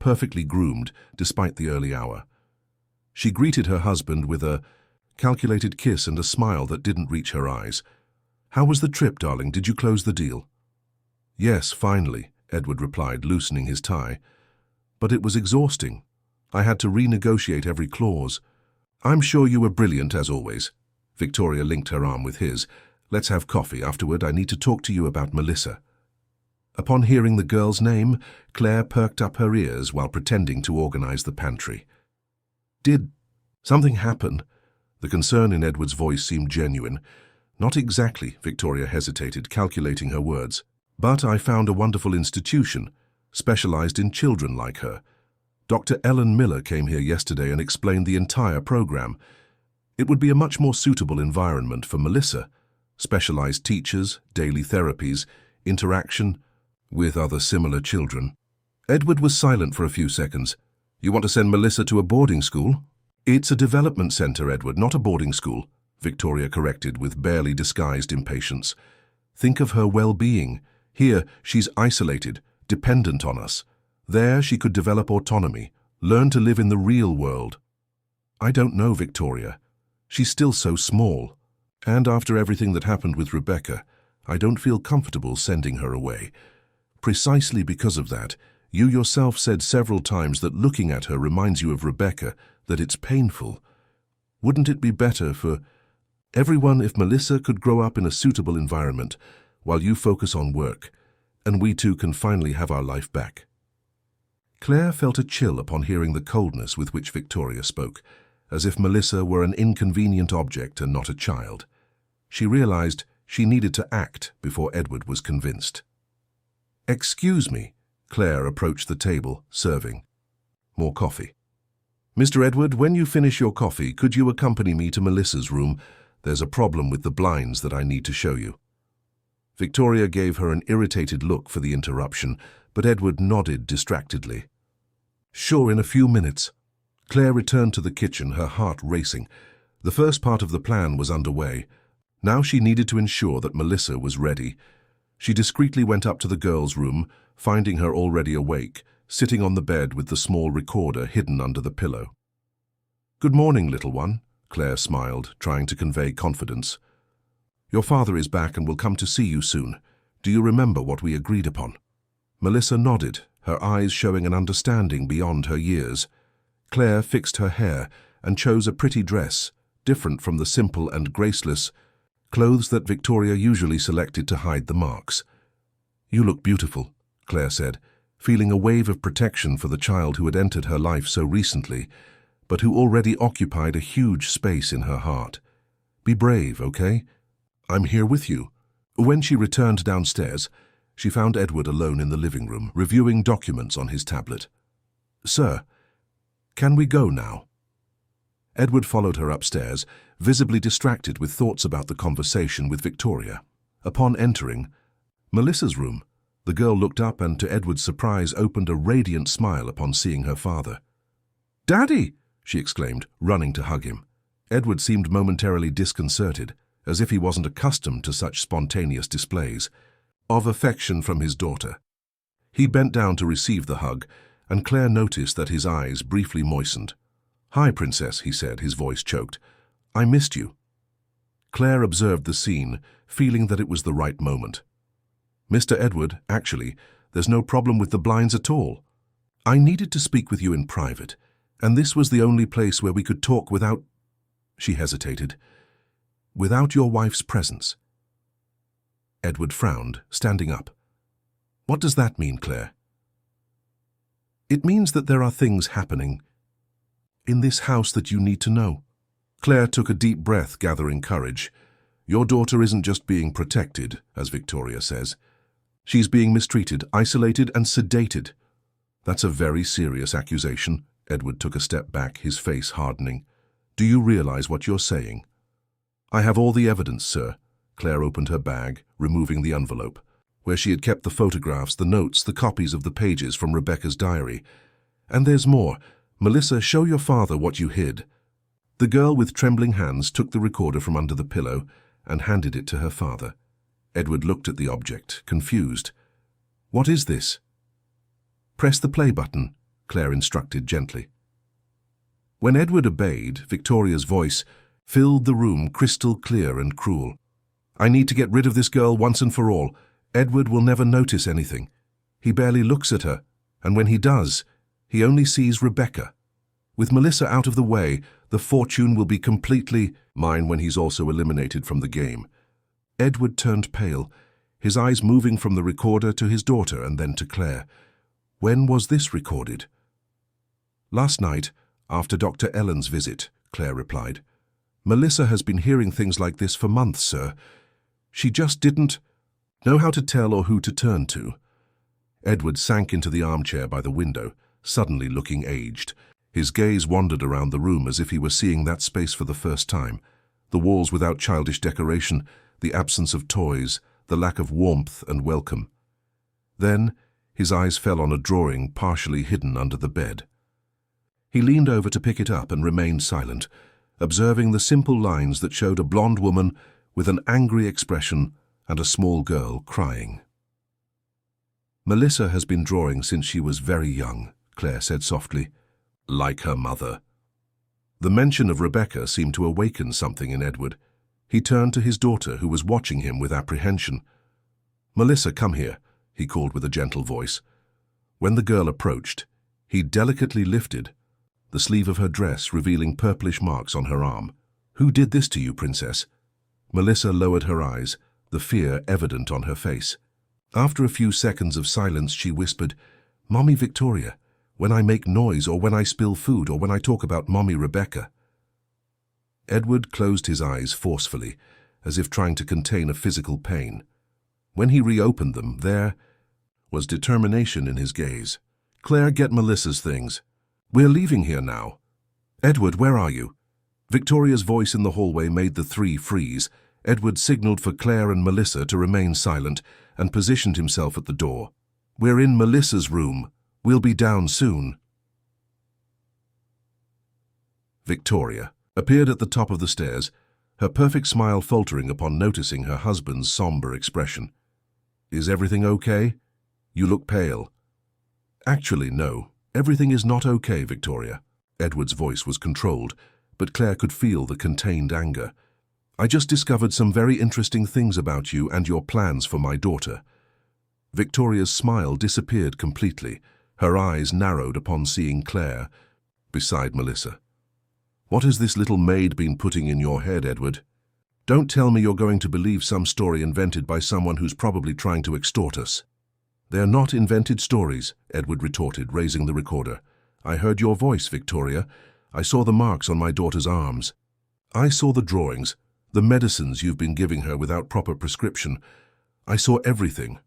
perfectly groomed despite the early hour. She greeted her husband with a calculated kiss and a smile that didn't reach her eyes. "How was the trip, darling? Did you close the deal?" "Yes, finally," Edward replied, loosening his tie. "But it was exhausting. I had to renegotiate every clause." "I'm sure you were brilliant, as always." Victoria linked her arm with his. "Let's have coffee. Afterward, I need to talk to you about Melissa." Upon hearing the girl's name, Claire perked up her ears while pretending to organize the pantry. "Did something happen?" The concern in Edward's voice seemed genuine. "Not exactly," Victoria hesitated, calculating her words. "But I found a wonderful institution, specialized in children like her. Dr. Ellen Miller came here yesterday and explained the entire program. It would be a much more suitable environment for Melissa. Specialized teachers, daily therapies, interaction with other similar children." Edward was silent for a few seconds. "You want to send Melissa to a boarding school?" "It's a development center, Edward, not a boarding school," Victoria corrected with barely disguised impatience. "Think of her well-being. Here, she's isolated, dependent on us. There, she could develop autonomy, learn to live in the real world." "I don't know, Victoria. She's still so small. And after everything that happened with Rebecca, I don't feel comfortable sending her away. Precisely because of that, you yourself said several times that looking at her reminds you of Rebecca, that it's painful. Wouldn't it be better for everyone if Melissa could grow up in a suitable environment while you focus on work, and we two can finally have our life back?" Claire felt a chill upon hearing the coldness with which Victoria spoke, as if Melissa were an inconvenient object and not a child. She realized she needed to act before Edward was convinced. "Excuse me," Claire approached the table, serving more coffee. "Mr. Edward, when you finish your coffee, could you accompany me to Melissa's room? There's a problem with the blinds that I need to show you." Victoria gave her an irritated look for the interruption, but Edward nodded distractedly. "Sure, in a few minutes." Claire returned to the kitchen, her heart racing. The first part of the plan was underway. Now she needed to ensure that Melissa was ready. She discreetly went up to the girl's room, finding her already awake, sitting on the bed with the small recorder hidden under the pillow. "Good morning, little one," Claire smiled, trying to convey confidence. "Your father is back and will come to see you soon. Do you remember what we agreed upon?" Melissa nodded, her eyes showing an understanding beyond her years. Claire fixed her hair and chose a pretty dress, different from the simple and graceless clothes that Victoria usually selected to hide the marks. "You look beautiful," Claire said, feeling a wave of protection for the child who had entered her life so recently, but who already occupied a huge space in her heart. "Be brave, okay? I'm here with you." When she returned downstairs, she found Edward alone in the living room, reviewing documents on his tablet. "Sir, can we go now?" Edward followed her upstairs, visibly distracted with thoughts about the conversation with Victoria. Upon entering Melissa's room, the girl looked up and, to Edward's surprise, opened a radiant smile upon seeing her father. "Daddy!" she exclaimed, running to hug him. Edward seemed momentarily disconcerted, as if he wasn't accustomed to such spontaneous displays of affection from his daughter. He bent down to receive the hug, and Claire noticed that his eyes briefly moistened. "Hi, Princess," he said, his voice choked. "I missed you." Claire observed the scene, feeling that it was the right moment. "Mr. Edward, actually, there's no problem with the blinds at all. I needed to speak with you in private, and this was the only place where we could talk without—" She hesitated. "Without your wife's presence." Edward frowned, standing up. "What does that mean, Claire?" "It means that there are things happening in this house that you need to know." Claire took a deep breath, gathering courage. "Your daughter isn't just being protected, as Victoria says. She's being mistreated, isolated, and sedated." "That's a very serious accusation." Edward took a step back, his face hardening. "Do you realize what you're saying?" "I have all the evidence, sir." Claire opened her bag, removing the envelope, where she had kept the photographs, the notes, the copies of the pages from Rebecca's diary. "And there's more. Melissa, show your father what you hid." The girl with trembling hands took the recorder from under the pillow and handed it to her father. Edward looked at the object, confused. "What is this?" "Press the play button," Claire instructed gently. When Edward obeyed, Victoria's voice filled the room, crystal clear and cruel. "I need to get rid of this girl once and for all. Edward will never notice anything. He barely looks at her, and when he does, he only sees Rebecca. With Melissa out of the way, the fortune will be completely mine when he's also eliminated from the game." Edward turned pale, his eyes moving from the recorder to his daughter and then to Claire. "When was this recorded?" "Last night, after Dr. Ellen's visit," Claire replied. "Melissa has been hearing things like this for months, sir. She just didn't know how to tell or who to turn to." Edward sank into the armchair by the window, suddenly looking aged. His gaze wandered around the room as if he were seeing that space for the first time. The walls without childish decoration, the absence of toys, the lack of warmth and welcome. Then his eyes fell on a drawing partially hidden under the bed. He leaned over to pick it up and remained silent, observing the simple lines that showed a blonde woman with an angry expression and a small girl crying. "Melissa has been drawing since she was very young," Claire said softly. "Like her mother." The mention of Rebecca seemed to awaken something in Edward. He turned to his daughter, who was watching him with apprehension. "Melissa, come here," he called with a gentle voice. When the girl approached, he delicately lifted the sleeve of her dress, revealing purplish marks on her arm. "Who did this to you, Princess?" Melissa lowered her eyes, the fear evident on her face. After a few seconds of silence, she whispered, "Mommy Victoria, when I make noise or when I spill food or when I talk about Mommy Rebecca." Edward closed his eyes forcefully, as if trying to contain a physical pain. When he reopened them, there was determination in his gaze. "Claire, get Melissa's things. We're leaving here now." "Edward, where are you?" Victoria's voice in the hallway made the three freeze. Edward signaled for Claire and Melissa to remain silent and positioned himself at the door. "We're in Melissa's room. We'll be down soon." Victoria appeared at the top of the stairs, her perfect smile faltering upon noticing her husband's somber expression. "Is everything okay? You look pale." "Actually, no. Everything is not okay, Victoria." Edward's voice was controlled, but Claire could feel the contained anger. "I just discovered some very interesting things about you and your plans for my daughter." Victoria's smile disappeared completely. Her eyes narrowed upon seeing Claire beside Melissa. "What has this little maid been putting in your head, Edward? Don't tell me you're going to believe some story invented by someone who's probably trying to extort us." "They are not invented stories," Edward retorted, raising the recorder. "I heard your voice, Victoria. I saw the marks on my daughter's arms. I saw the drawings, the medicines you've been giving her without proper prescription. I saw everything."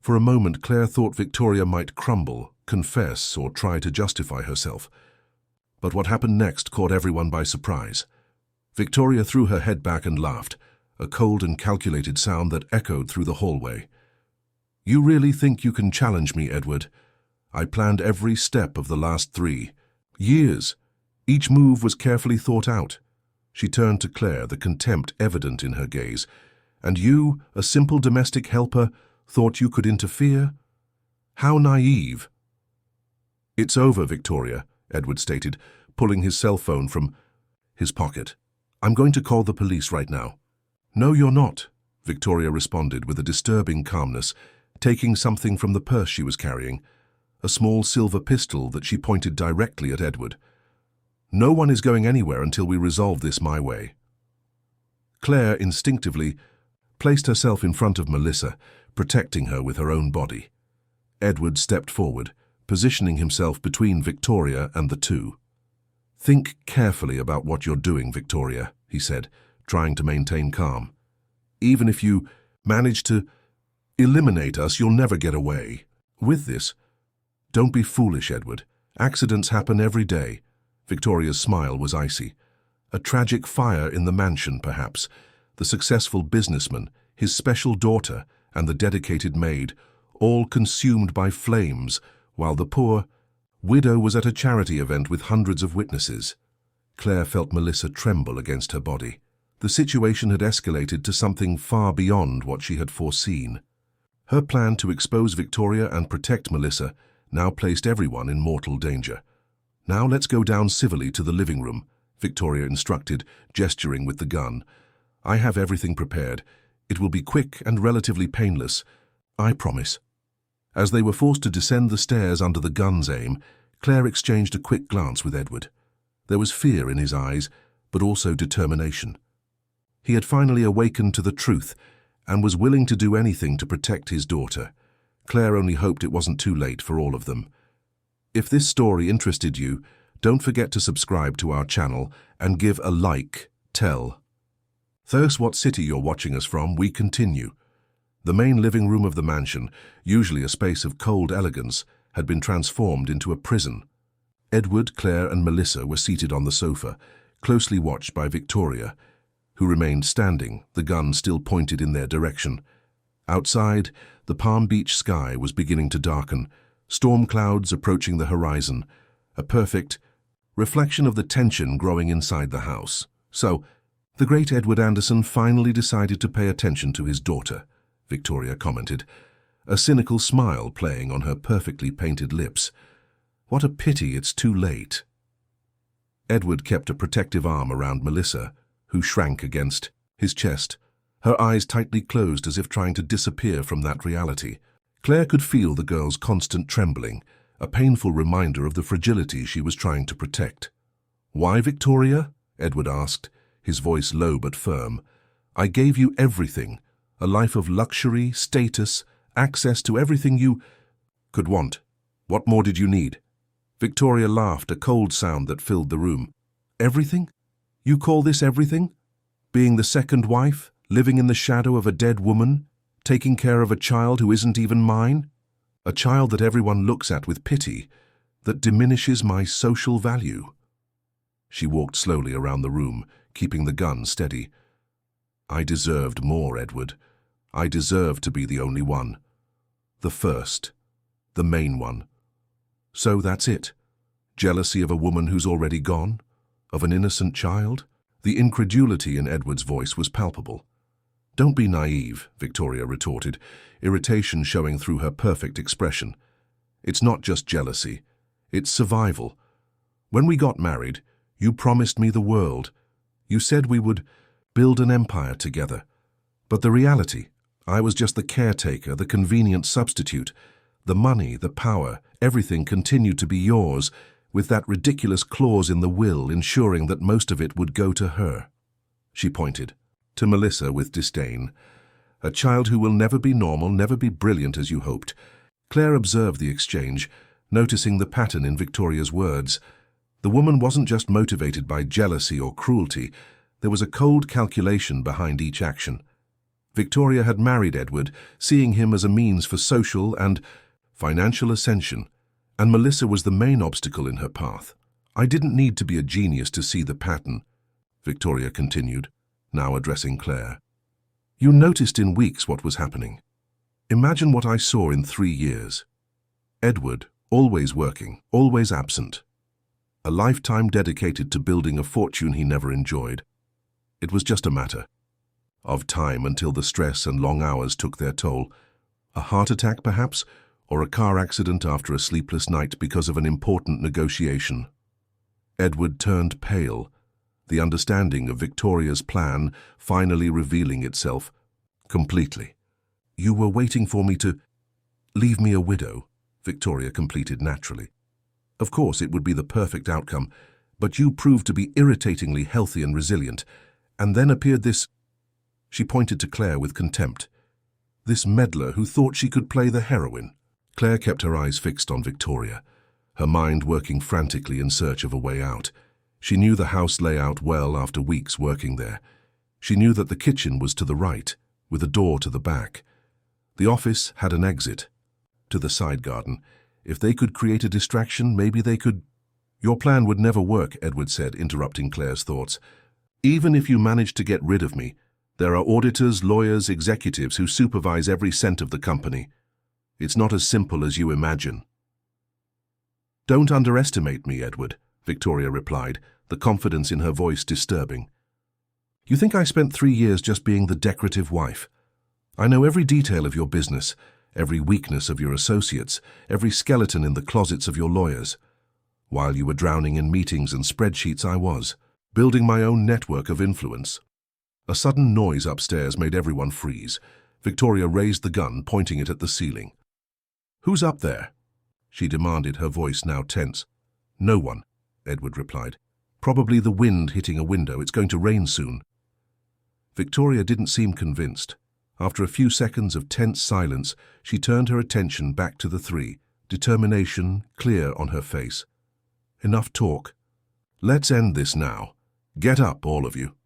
For a moment, Claire thought Victoria might crumble, confess, or try to justify herself. But what happened next caught everyone by surprise. Victoria threw her head back and laughed, a cold and calculated sound that echoed through the hallway. "You really think you can challenge me, Edward? I planned every step of the last 3 years. Each move was carefully thought out." She turned to Claire, the contempt evident in her gaze. "And you, a simple domestic helper, thought you could interfere? How naive." "It's over, Victoria," Edward stated, pulling his cell phone from his pocket. "I'm going to call the police right now." "No, you're not," Victoria responded with a disturbing calmness, taking something from the purse she was carrying, a small silver pistol that she pointed directly at Edward. "No one is going anywhere until we resolve this my way." Claire instinctively placed herself in front of Melissa, protecting her with her own body. Edward stepped forward, positioning himself between Victoria and the two. "Think carefully about what you're doing, Victoria," he said, trying to maintain calm. "Even if you manage to eliminate us, you'll never get away with this. Don't be foolish, Edward. Accidents happen every day." Victoria's smile was icy. A tragic fire in the mansion, perhaps. The successful businessman, his special daughter, and the dedicated maid, all consumed by flames, while the poor widow was at a charity event with hundreds of witnesses. Claire felt Melissa tremble against her body. The situation had escalated to something far beyond what she had foreseen. Her plan to expose Victoria and protect Melissa now placed everyone in mortal danger. "Now let's go down civilly to the living room," Victoria instructed, gesturing with the gun. "I have everything prepared. It will be quick and relatively painless. I promise." As they were forced to descend the stairs under the gun's aim, Claire exchanged a quick glance with Edward. There was fear in his eyes, but also determination. He had finally awakened to the truth and was willing to do anything to protect his daughter. Claire only hoped it wasn't too late for all of them. If this story interested you, don't forget to subscribe to our channel and give a like. Tell us what city you're watching us from. We continue. The main living room of the mansion, usually a space of cold elegance, had been transformed into a prison. Edward, Claire, and Melissa were seated on the sofa, closely watched by Victoria, who remained standing, the gun still pointed in their direction. Outside, the Palm Beach sky was beginning to darken, storm clouds approaching the horizon, a perfect reflection of the tension growing inside the house. So, the great Edward Anderson finally decided to pay attention to his daughter, Victoria commented, a cynical smile playing on her perfectly painted lips. "What a pity it's too late." Edward kept a protective arm around Melissa, who shrank against his chest, her eyes tightly closed as if trying to disappear from that reality. Claire could feel the girl's constant trembling, a painful reminder of the fragility she was trying to protect. "Why, Victoria?" Edward asked, his voice low but firm. "I gave you everything, a life of luxury, status, access to everything you could want. What more did you need?" Victoria laughed, a cold sound that filled the room. "Everything? You call this everything? Being the second wife, living in the shadow of a dead woman, taking care of a child who isn't even mine? A child that everyone looks at with pity, that diminishes my social value." She walked slowly around the room, keeping the gun steady. "I deserved more, Edward. I deserved to be the only one. The first. The main one. So that's it. Jealousy of a woman who's already gone? Of an innocent child?" The incredulity in Edward's voice was palpable. "Don't be naive," Victoria retorted, irritation showing through her perfect expression. "It's not just jealousy. It's survival. When we got married, you promised me the world. You said we would build an empire together. But the reality, I was just the caretaker, the convenient substitute. The money, the power, everything continued to be yours, with that ridiculous clause in the will ensuring that most of it would go to her." She pointed to Melissa with disdain. "A child who will never be normal, never be brilliant as you hoped. Claire observed the exchange, noticing the pattern in Victoria's words. The woman wasn't just motivated by jealousy or cruelty. There was a cold calculation behind each action. Victoria had married Edward, seeing him as a means for social and financial ascension, and Melissa was the main obstacle in her path. I didn't need to be a genius to see the pattern, Victoria continued, now addressing Claire. You noticed in weeks what was happening. Imagine what I saw in 3 years. Edward, always working, always absent. A lifetime dedicated to building a fortune he never enjoyed. It was just a matter of time until the stress and long hours took their toll. A heart attack, perhaps, or a car accident after a sleepless night because of an important negotiation. Edward turned pale, the understanding of Victoria's plan finally revealing itself completely. You were waiting for me to leave me a widow, Victoria completed naturally. Of course, it would be the perfect outcome, but you proved to be irritatingly healthy and resilient, and then appeared this... She pointed to Claire with contempt. This meddler who thought she could play the heroine. Claire kept her eyes fixed on Victoria, her mind working frantically in search of a way out. She knew the house layout well after weeks working there. She knew that the kitchen was to the right, with a door to the back. The office had an exit to the side garden. If they could create a distraction, maybe they could... Your plan would never work, Edward said, interrupting Claire's thoughts. Even if you managed to get rid of me, there are auditors, lawyers, executives who supervise every cent of the company. It's not as simple as you imagine. Don't underestimate me, Edward, Victoria replied, the confidence in her voice disturbing. You think I spent 3 years just being the decorative wife? I know every detail of your business, every weakness of your associates, every skeleton in the closets of your lawyers. While you were drowning in meetings and spreadsheets, I was building my own network of influence. A sudden noise upstairs made everyone freeze. Victoria raised the gun, pointing it at the ceiling. Who's up there? She demanded, her voice now tense. No one, Edward replied. Probably the wind hitting a window. It's going to rain soon. Victoria didn't seem convinced. After a few seconds of tense silence, she turned her attention back to the three, determination clear on her face. Enough talk. Let's end this now. Get up, all of you.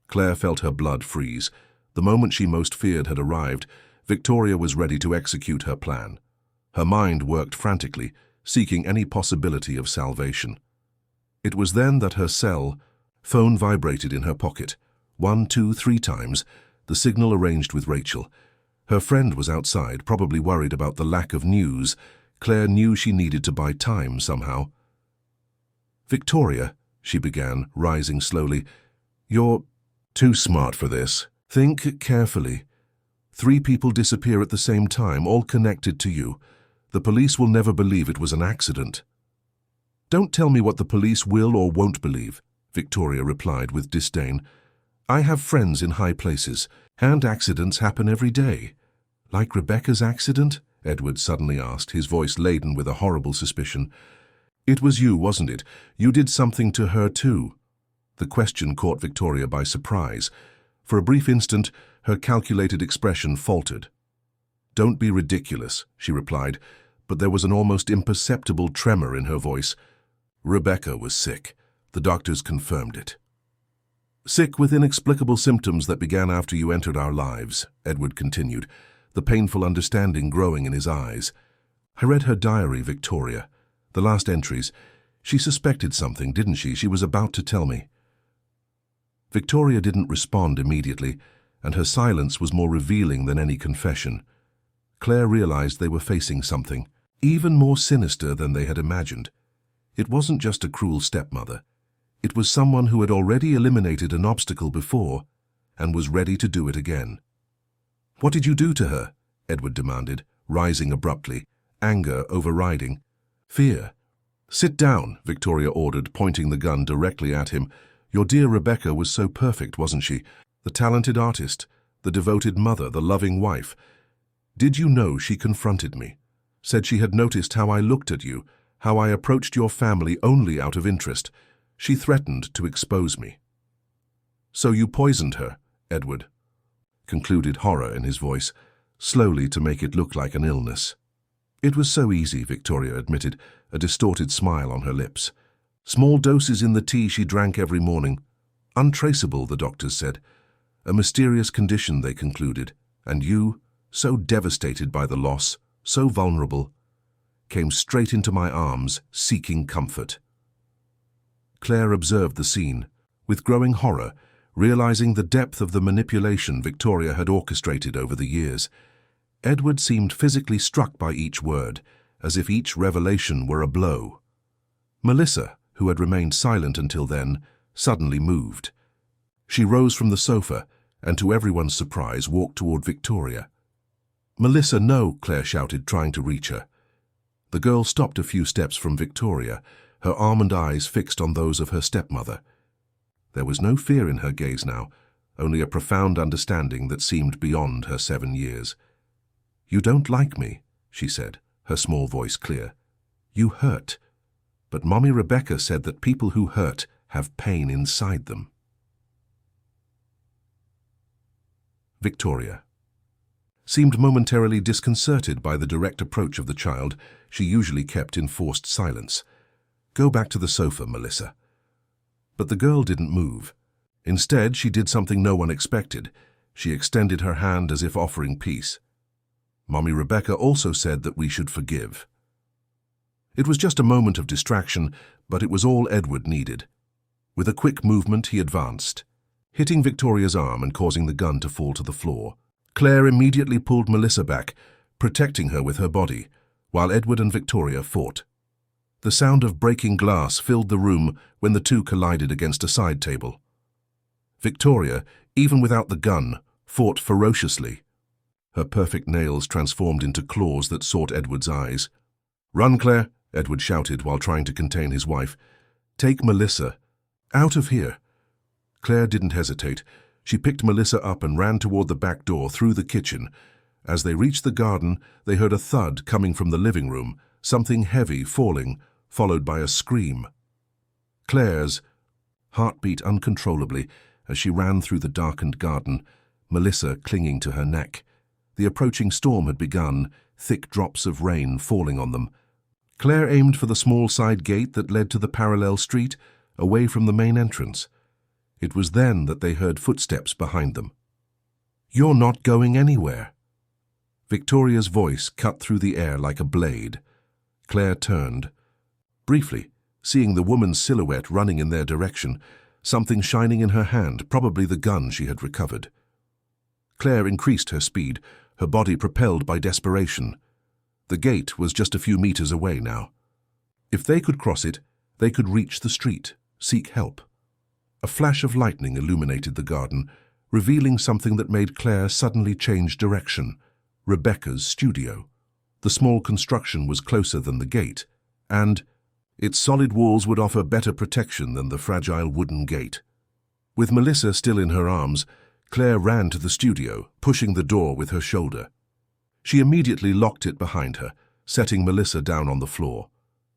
Claire felt her blood freeze. The moment she most feared had arrived. Victoria was ready to execute her plan. Her mind worked frantically, seeking any possibility of salvation. It was then that her phone vibrated in her pocket. 1, 2, 3 times, the signal arranged with Rachel. Her friend was outside, probably worried about the lack of news. Claire knew she needed to buy time somehow. Victoria, she began, rising slowly, you're too smart for this. Think carefully. 3 people disappear at the same time, all connected to you. The police will never believe it was an accident. Don't tell me what the police will or won't believe, Victoria replied with disdain. I have friends in high places, and accidents happen every day. Like Rebecca's accident? Edward suddenly asked, his voice laden with a horrible suspicion. It was you, wasn't it? You did something to her too. The question caught Victoria by surprise. For a brief instant, her calculated expression faltered. Don't be ridiculous, she replied, but there was an almost imperceptible tremor in her voice. Rebecca was sick. The doctors confirmed it. Sick with inexplicable symptoms that began after you entered our lives, Edward continued, the painful understanding growing in his eyes. I read her diary, Victoria. The last entries. She suspected something, didn't she? She was about to tell me. Victoria didn't respond immediately, and her silence was more revealing than any confession. Claire realized they were facing something, even more sinister than they had imagined. It wasn't just a cruel stepmother. It was someone who had already eliminated an obstacle before and was ready to do it again. What did you do to her? Edward demanded, rising abruptly, anger overriding fear. Sit down, Victoria ordered, pointing the gun directly at him. Your dear Rebecca was so perfect, wasn't she? The talented artist, the devoted mother, the loving wife. Did you know she confronted me? Said she had noticed how I looked at you, how I approached your family only out of interest. She threatened to expose me. So you poisoned her, Edward concluded, horror in his voice, slowly to make it look like an illness. It was so easy, Victoria admitted, a distorted smile on her lips. Small doses in the tea she drank every morning. Untraceable, the doctors said. A mysterious condition, they concluded. And you, so devastated by the loss, so vulnerable, came straight into my arms, seeking comfort. Claire observed the scene, with growing horror, realizing the depth of the manipulation Victoria had orchestrated over the years. Edward seemed physically struck by each word, as if each revelation were a blow. Melissa, who had remained silent until then, suddenly moved. She rose from the sofa and, to everyone's surprise, walked toward Victoria. "Melissa, no," Claire shouted, trying to reach her. The girl stopped a few steps from Victoria, her almond eyes fixed on those of her stepmother. There was no fear in her gaze now, only a profound understanding that seemed beyond her 7 years. "You don't like me," she said, her small voice clear. "You hurt. But Mommy Rebecca said that people who hurt have pain inside them." Victoria seemed momentarily disconcerted by the direct approach of the child she usually kept in forced silence. "Go back to the sofa, Melissa." But the girl didn't move. Instead, she did something no one expected. She extended her hand as if offering peace. "Mommy Rebecca also said that we should forgive." It was just a moment of distraction, but it was all Edward needed. With a quick movement, he advanced, hitting Victoria's arm and causing the gun to fall to the floor. Claire immediately pulled Melissa back, protecting her with her body, while Edward and Victoria fought. The sound of breaking glass filled the room when the two collided against a side table. Victoria, even without the gun, fought ferociously. Her perfect nails transformed into claws that sought Edward's eyes. "Run, Claire," Edward shouted while trying to contain his wife. "Take Melissa. Out of here." Claire didn't hesitate. She picked Melissa up and ran toward the back door through the kitchen. As they reached the garden, they heard a thud coming from the living room, something heavy falling, followed by a scream. Claire's heart beat uncontrollably as she ran through the darkened garden, Melissa clinging to her neck. The approaching storm had begun, thick drops of rain falling on them. Claire aimed for the small side gate that led to the parallel street, away from the main entrance. It was then that they heard footsteps behind them. "You're not going anywhere." Victoria's voice cut through the air like a blade. Claire turned. Briefly, seeing the woman's silhouette running in their direction, something shining in her hand, probably the gun she had recovered. Claire increased her speed, her body propelled by desperation. The gate was just a few meters away now. If they could cross it, they could reach the street, seek help. A flash of lightning illuminated the garden, revealing something that made Claire suddenly change direction. Rebecca's studio. The small construction was closer than the gate, and its solid walls would offer better protection than the fragile wooden gate. With Melissa still in her arms, Claire ran to the studio, pushing the door with her shoulder. She immediately locked it behind her, setting Melissa down on the floor.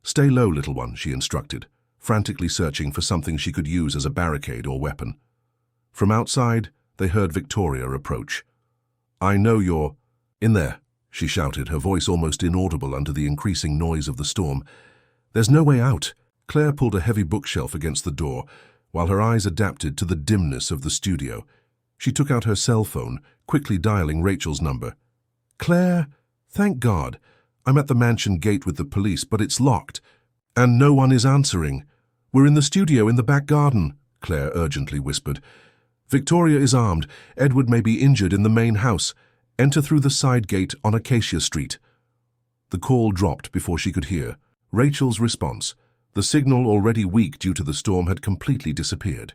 "Stay low, little one," she instructed, frantically searching for something she could use as a barricade or weapon. From outside, they heard Victoria approach. "I know you're in there," she shouted, her voice almost inaudible under the increasing noise of the storm. "There's no way out." Claire pulled a heavy bookshelf against the door, while her eyes adapted to the dimness of the studio. She took out her cell phone, quickly dialing Rachel's number. "Claire, thank God. I'm at the mansion gate with the police, but it's locked, and no one is answering. We're in the studio in the back garden," Claire urgently whispered. "Victoria is armed. Edward may be injured in the main house. Enter through the side gate on Acacia Street." The call dropped before she could hear. Rachel's response. The signal, already weak due to the storm, had completely disappeared.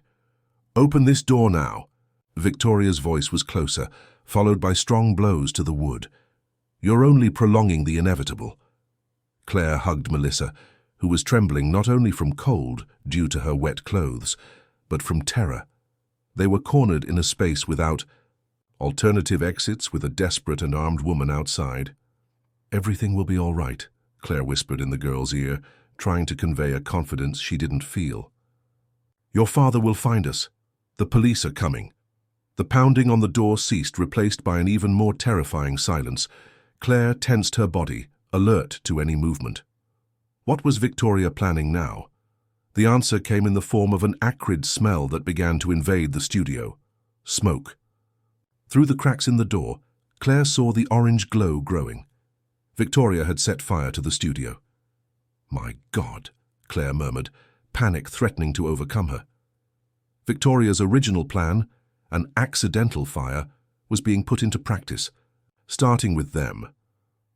"Open this door now." Victoria's voice was closer, followed by strong blows to the wood. "You're only prolonging the inevitable." Claire hugged Melissa, who was trembling not only from cold due to her wet clothes, but from terror. They were cornered in a space without alternative exits, with a desperate and armed woman outside. "Everything will be all right," Claire whispered in the girl's ear, trying to convey a confidence she didn't feel. "Your father will find us. The police are coming." The pounding on the door ceased, replaced by an even more terrifying silence. Claire tensed her body, alert to any movement. What was Victoria planning now? The answer came in the form of an acrid smell that began to invade the studio. Smoke. Through the cracks in the door, Claire saw the orange glow growing. Victoria had set fire to the studio. "My God," Claire murmured, panic threatening to overcome her. Victoria's original plan, an accidental fire, was being put into practice, starting with them.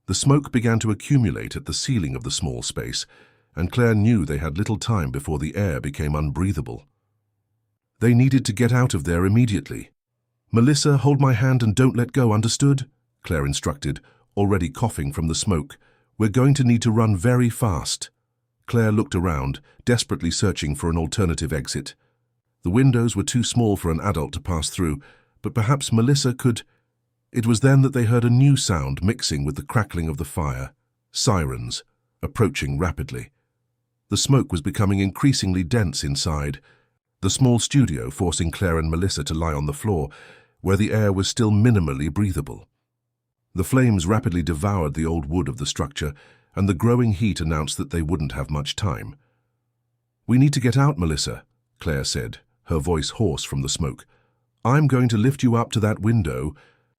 The smoke began to accumulate at the ceiling of the small space, and Claire knew they had little time before the air became unbreathable. They needed to get out of there immediately. "Melissa, hold my hand and don't let go, understood?" Claire instructed, already coughing from the smoke. "We're going to need to run very fast." Claire looked around, desperately searching for an alternative exit. The windows were too small for an adult to pass through, but perhaps Melissa could... It was then that they heard a new sound mixing with the crackling of the fire. Sirens, approaching rapidly. The smoke was becoming increasingly dense inside, the small studio forcing Claire and Melissa to lie on the floor, where the air was still minimally breathable. The flames rapidly devoured the old wood of the structure, and the growing heat announced that they wouldn't have much time. "We need to get out, Melissa," Claire said, her voice hoarse from the smoke. "I'm going to lift you up to that window,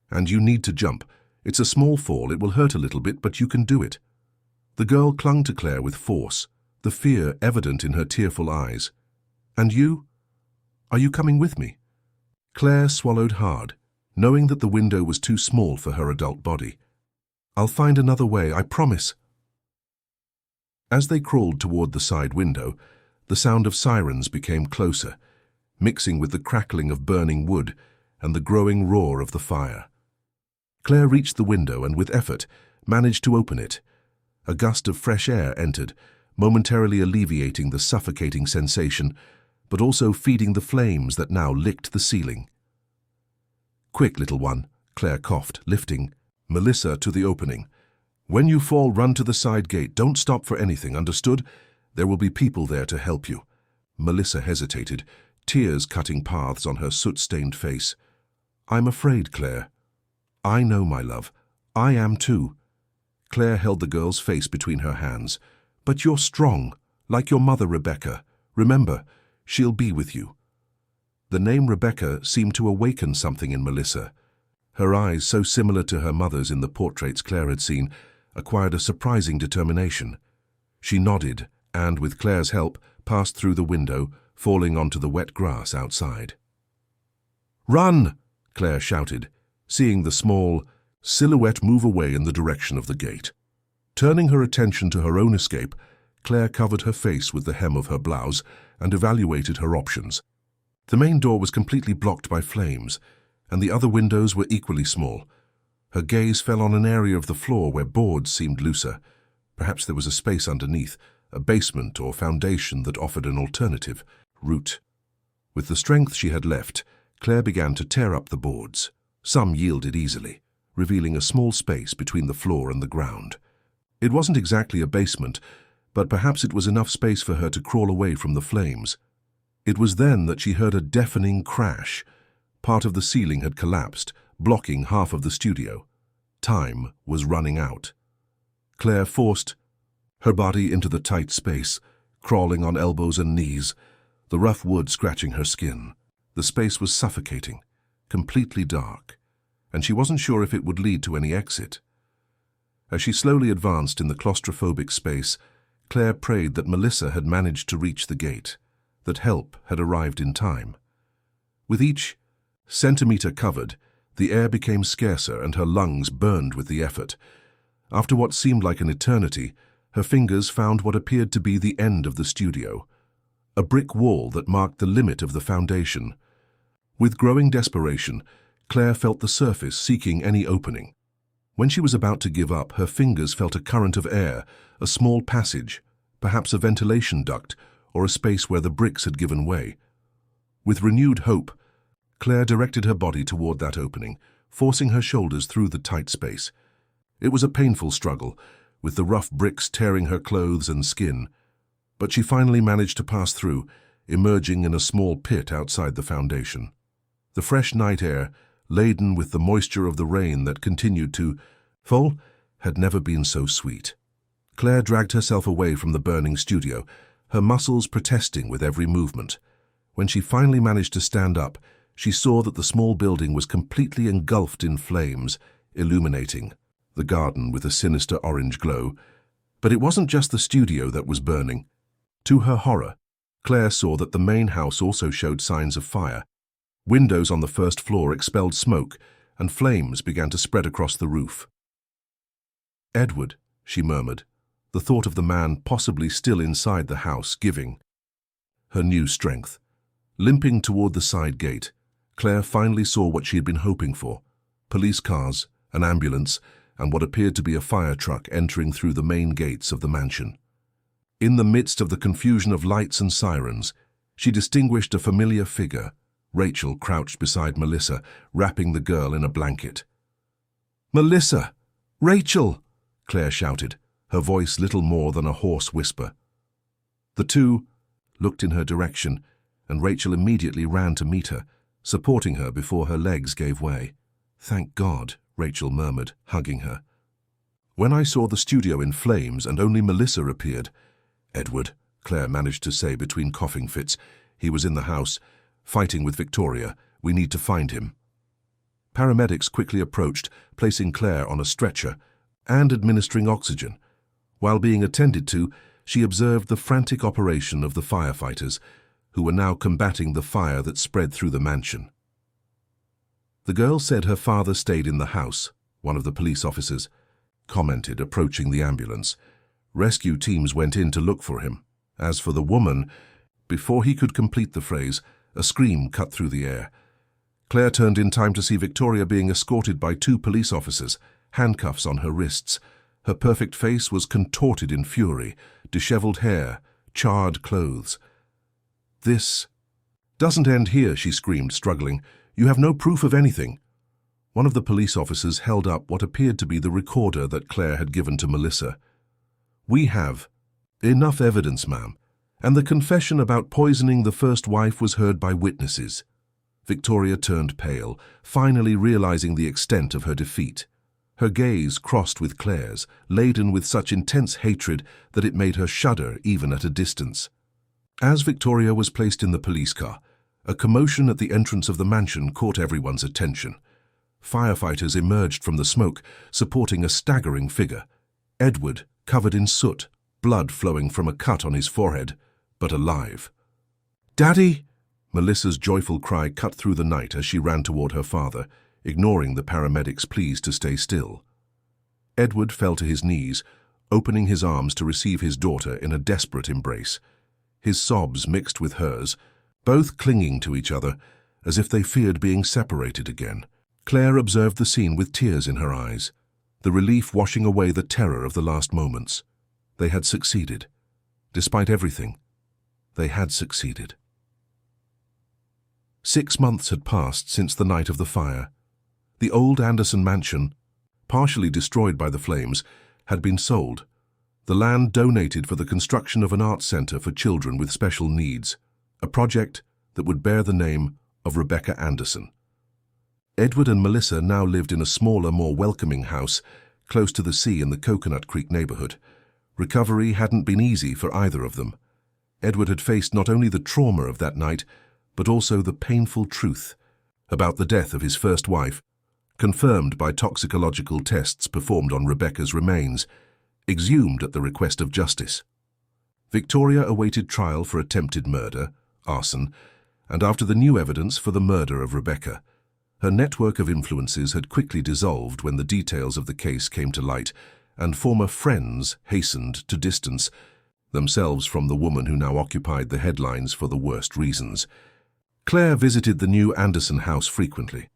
and you need to jump. It's a small fall, it will hurt a little bit, but you can do it." The girl clung to Claire with force, the fear evident in her tearful eyes. "And you? Are you coming with me?" Claire swallowed hard, knowing that the window was too small for her adult body. "I'll find another way, I promise." As they crawled toward the side window, the sound of sirens became closer, mixing with the crackling of burning wood and the growing roar of the fire. Claire reached the window and, with effort, managed to open it. A gust of fresh air entered, momentarily alleviating the suffocating sensation, but also feeding the flames that now licked the ceiling. "Quick, little one," Claire coughed, lifting Melissa to the opening. "When you fall, run to the side gate. Don't stop for anything, understood? There will be people there to help you." Melissa hesitated, tears cutting paths on her soot-stained face. "I'm afraid, Claire." "I know, my love. I am too." Claire held the girl's face between her hands. "But you're strong, like your mother, Rebecca. Remember, she'll be with you." The name Rebecca seemed to awaken something in Melissa. Her eyes, so similar to her mother's in the portraits Claire had seen, acquired a surprising determination. She nodded and, with Claire's help, passed through the window, falling onto the wet grass outside. "Run!" Claire shouted, seeing the small silhouette move away in the direction of the gate. Turning her attention to her own escape, Claire covered her face with the hem of her blouse and evaluated her options. The main door was completely blocked by flames, and the other windows were equally small. Her gaze fell on an area of the floor where boards seemed looser. Perhaps there was a space underneath, a basement or foundation that offered an alternative route. With the strength she had left, Claire began to tear up the boards. Some yielded easily, revealing a small space between the floor and the ground. It wasn't exactly a basement, but perhaps it was enough space for her to crawl away from the flames. It was then that she heard a deafening crash. Part of the ceiling had collapsed, blocking half of the studio. Time was running out. Claire forced her body into the tight space, crawling on elbows and knees, the rough wood scratching her skin. The space was suffocating, completely dark, and she wasn't sure if it would lead to any exit. As she slowly advanced in the claustrophobic space, Claire prayed that Melissa had managed to reach the gate, that help had arrived in time. With each centimeter covered, the air became scarcer and her lungs burned with the effort. After what seemed like an eternity, her fingers found what appeared to be the end of the studio, a brick wall that marked the limit of the foundation. With growing desperation, Claire felt the surface seeking any opening. When she was about to give up, her fingers felt a current of air, a small passage, perhaps a ventilation duct, or a space where the bricks had given way. With renewed hope, Claire directed her body toward that opening, forcing her shoulders through the tight space. It was a painful struggle, with the rough bricks tearing her clothes and skin, but she finally managed to pass through, emerging in a small pit outside the foundation. The fresh night air, laden with the moisture of the rain that continued to fall, had never been so sweet. Claire dragged herself away from the burning studio, her muscles protesting with every movement. When she finally managed to stand up, she saw that the small building was completely engulfed in flames, illuminating the garden with a sinister orange glow. But it wasn't just the studio that was burning. To her horror, Claire saw that the main house also showed signs of fire. Windows on the first floor expelled smoke, and flames began to spread across the roof. "Edward," she murmured, the thought of the man possibly still inside the house giving her new strength. Limping toward the side gate, Claire finally saw what she had been hoping for: police cars, an ambulance, and what appeared to be a fire truck entering through the main gates of the mansion. In the midst of the confusion of lights and sirens, she distinguished a familiar figure, Rachel, crouched beside Melissa, wrapping the girl in a blanket. "Melissa! Rachel!" Claire shouted, her voice little more than a hoarse whisper. The two looked in her direction, and Rachel immediately ran to meet her, supporting her before her legs gave way. "Thank God," Rachel murmured, hugging her. "When I saw the studio in flames and only Melissa appeared—" "Edward," Claire managed to say between coughing fits. "He was in the house, fighting with Victoria. We need to find him." Paramedics quickly approached, placing Claire on a stretcher and administering oxygen. While being attended to, she observed the frantic operation of the firefighters, who were now combating the fire that spread through the mansion. The girl said her father stayed in the house, one of the police officers commented, approaching the ambulance. Rescue teams went in to look for him. As for the woman, before he could complete the phrase, a scream cut through the air. Claire turned in time to see Victoria being escorted by 2 police officers, handcuffs on her wrists. Her perfect face was contorted in fury, disheveled hair, charred clothes. "This doesn't end here," she screamed, struggling. "You have no proof of anything." One of the police officers held up what appeared to be the recorder that Claire had given to Melissa. "We have enough evidence, ma'am, and the confession about poisoning the first wife was heard by witnesses." Victoria turned pale, finally realizing the extent of her defeat. Her gaze crossed with Claire's, laden with such intense hatred that it made her shudder even at a distance. As Victoria was placed in the police car, a commotion at the entrance of the mansion caught everyone's attention. Firefighters emerged from the smoke, supporting a staggering figure: Edward, covered in soot, blood flowing from a cut on his forehead, but alive. "Daddy!" Melissa's joyful cry cut through the night as she ran toward her father, ignoring the paramedics' pleas to stay still. Edward fell to his knees, opening his arms to receive his daughter in a desperate embrace. His sobs mixed with hers, both clinging to each other, as if they feared being separated again. Claire observed the scene with tears in her eyes, the relief washing away the terror of the last moments. They had succeeded. Despite everything, they had succeeded. 6 months had passed since the night of the fire. The old Anderson mansion, partially destroyed by the flames, had been sold. The land donated for the construction of an art center for children with special needs, a project that would bear the name of Rebecca Anderson. Edward and Melissa now lived in a smaller, more welcoming house close to the sea in the Coconut Creek neighborhood. Recovery hadn't been easy for either of them. Edward had faced not only the trauma of that night, but also the painful truth about the death of his first wife, confirmed by toxicological tests performed on Rebecca's remains, exhumed at the request of justice. Victoria awaited trial for attempted murder, arson, and after the new evidence for the murder of Rebecca. Her network of influences had quickly dissolved when the details of the case came to light, and former friends hastened to distance themselves from the woman who now occupied the headlines for the worst reasons. Claire visited the new Anderson house frequently.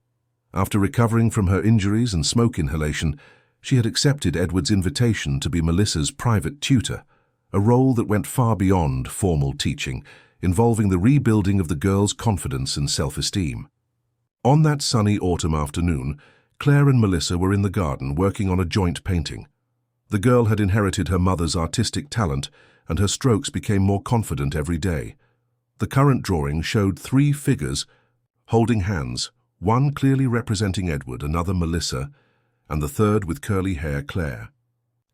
After recovering from her injuries and smoke inhalation, she had accepted Edward's invitation to be Melissa's private tutor, a role that went far beyond formal teaching, involving the rebuilding of the girl's confidence and self-esteem. On that sunny autumn afternoon, Claire and Melissa were in the garden working on a joint painting. The girl had inherited her mother's artistic talent, and her strokes became more confident every day. The current drawing showed 3 figures holding hands, one clearly representing Edward, another Melissa, and the third with curly hair, Claire.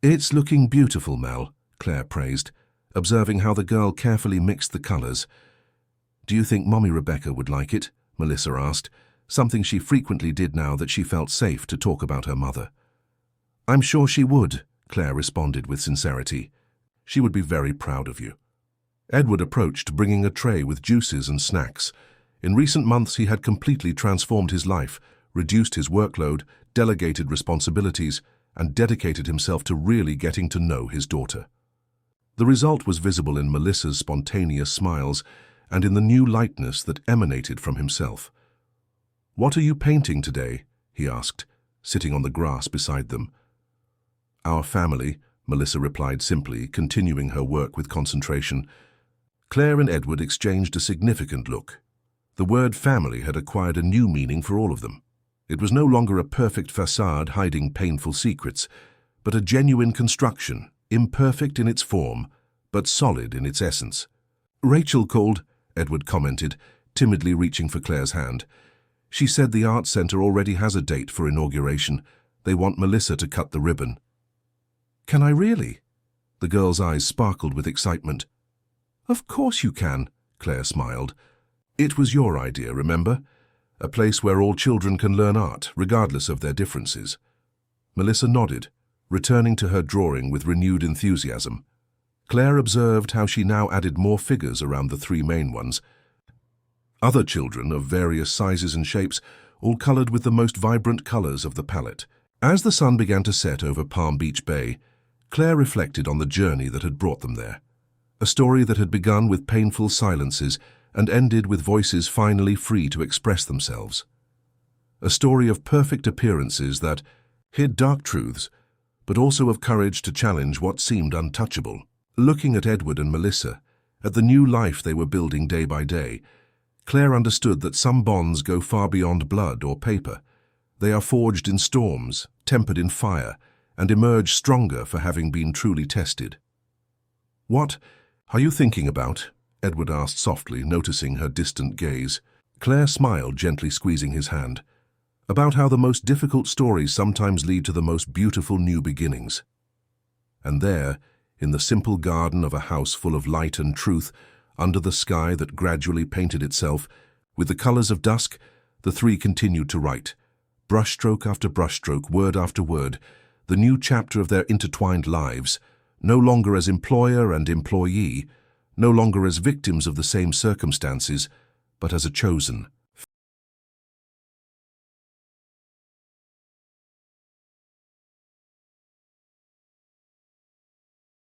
"It's looking beautiful, Mel," Claire praised, observing how the girl carefully mixed the colors. "Do you think Mommy Rebecca would like it?" Melissa asked, something she frequently did now that she felt safe to talk about her mother. "I'm sure she would," Claire responded with sincerity. "She would be very proud of you." Edward approached, bringing a tray with juices and snacks. In recent months, he had completely transformed his life, reduced his workload, delegated responsibilities, and dedicated himself to really getting to know his daughter. The result was visible in Melissa's spontaneous smiles and in the new lightness that emanated from himself. "What are you painting today?" he asked, sitting on the grass beside them. "Our family," Melissa replied simply, continuing her work with concentration. Claire and Edward exchanged a significant look. The word family had acquired a new meaning for all of them. It was no longer a perfect facade hiding painful secrets, but a genuine construction, imperfect in its form, but solid in its essence. "Rachel called," Edward commented, timidly reaching for Claire's hand. "She said the Arts Centre already has a date for inauguration. They want Melissa to cut the ribbon." "Can I really?" The girl's eyes sparkled with excitement. "Of course you can," Claire smiled. "It was your idea, remember? A place where all children can learn art, regardless of their differences." Melissa nodded, returning to her drawing with renewed enthusiasm. Claire observed how she now added more figures around the three main ones. Other children of various sizes and shapes, all colored with the most vibrant colors of the palette. As the sun began to set over Palm Beach Bay, Claire reflected on the journey that had brought them there. A story that had begun with painful silences and ended with voices finally free to express themselves. A story of perfect appearances that hid dark truths, but also of courage to challenge what seemed untouchable. Looking at Edward and Melissa, at the new life they were building day by day, Claire understood that some bonds go far beyond blood or paper. They are forged in storms, tempered in fire, and emerge stronger for having been truly tested. "What are you thinking about?" Edward asked softly, noticing her distant gaze. Claire smiled, gently squeezing his hand. "About how the most difficult stories sometimes lead to the most beautiful new beginnings." And there, in the simple garden of a house full of light and truth, under the sky that gradually painted itself, with the colors of dusk, the three continued to write. Brushstroke after brushstroke, word after word, the new chapter of their intertwined lives, no longer as employer and employee, no longer as victims of the same circumstances, but as a chosen,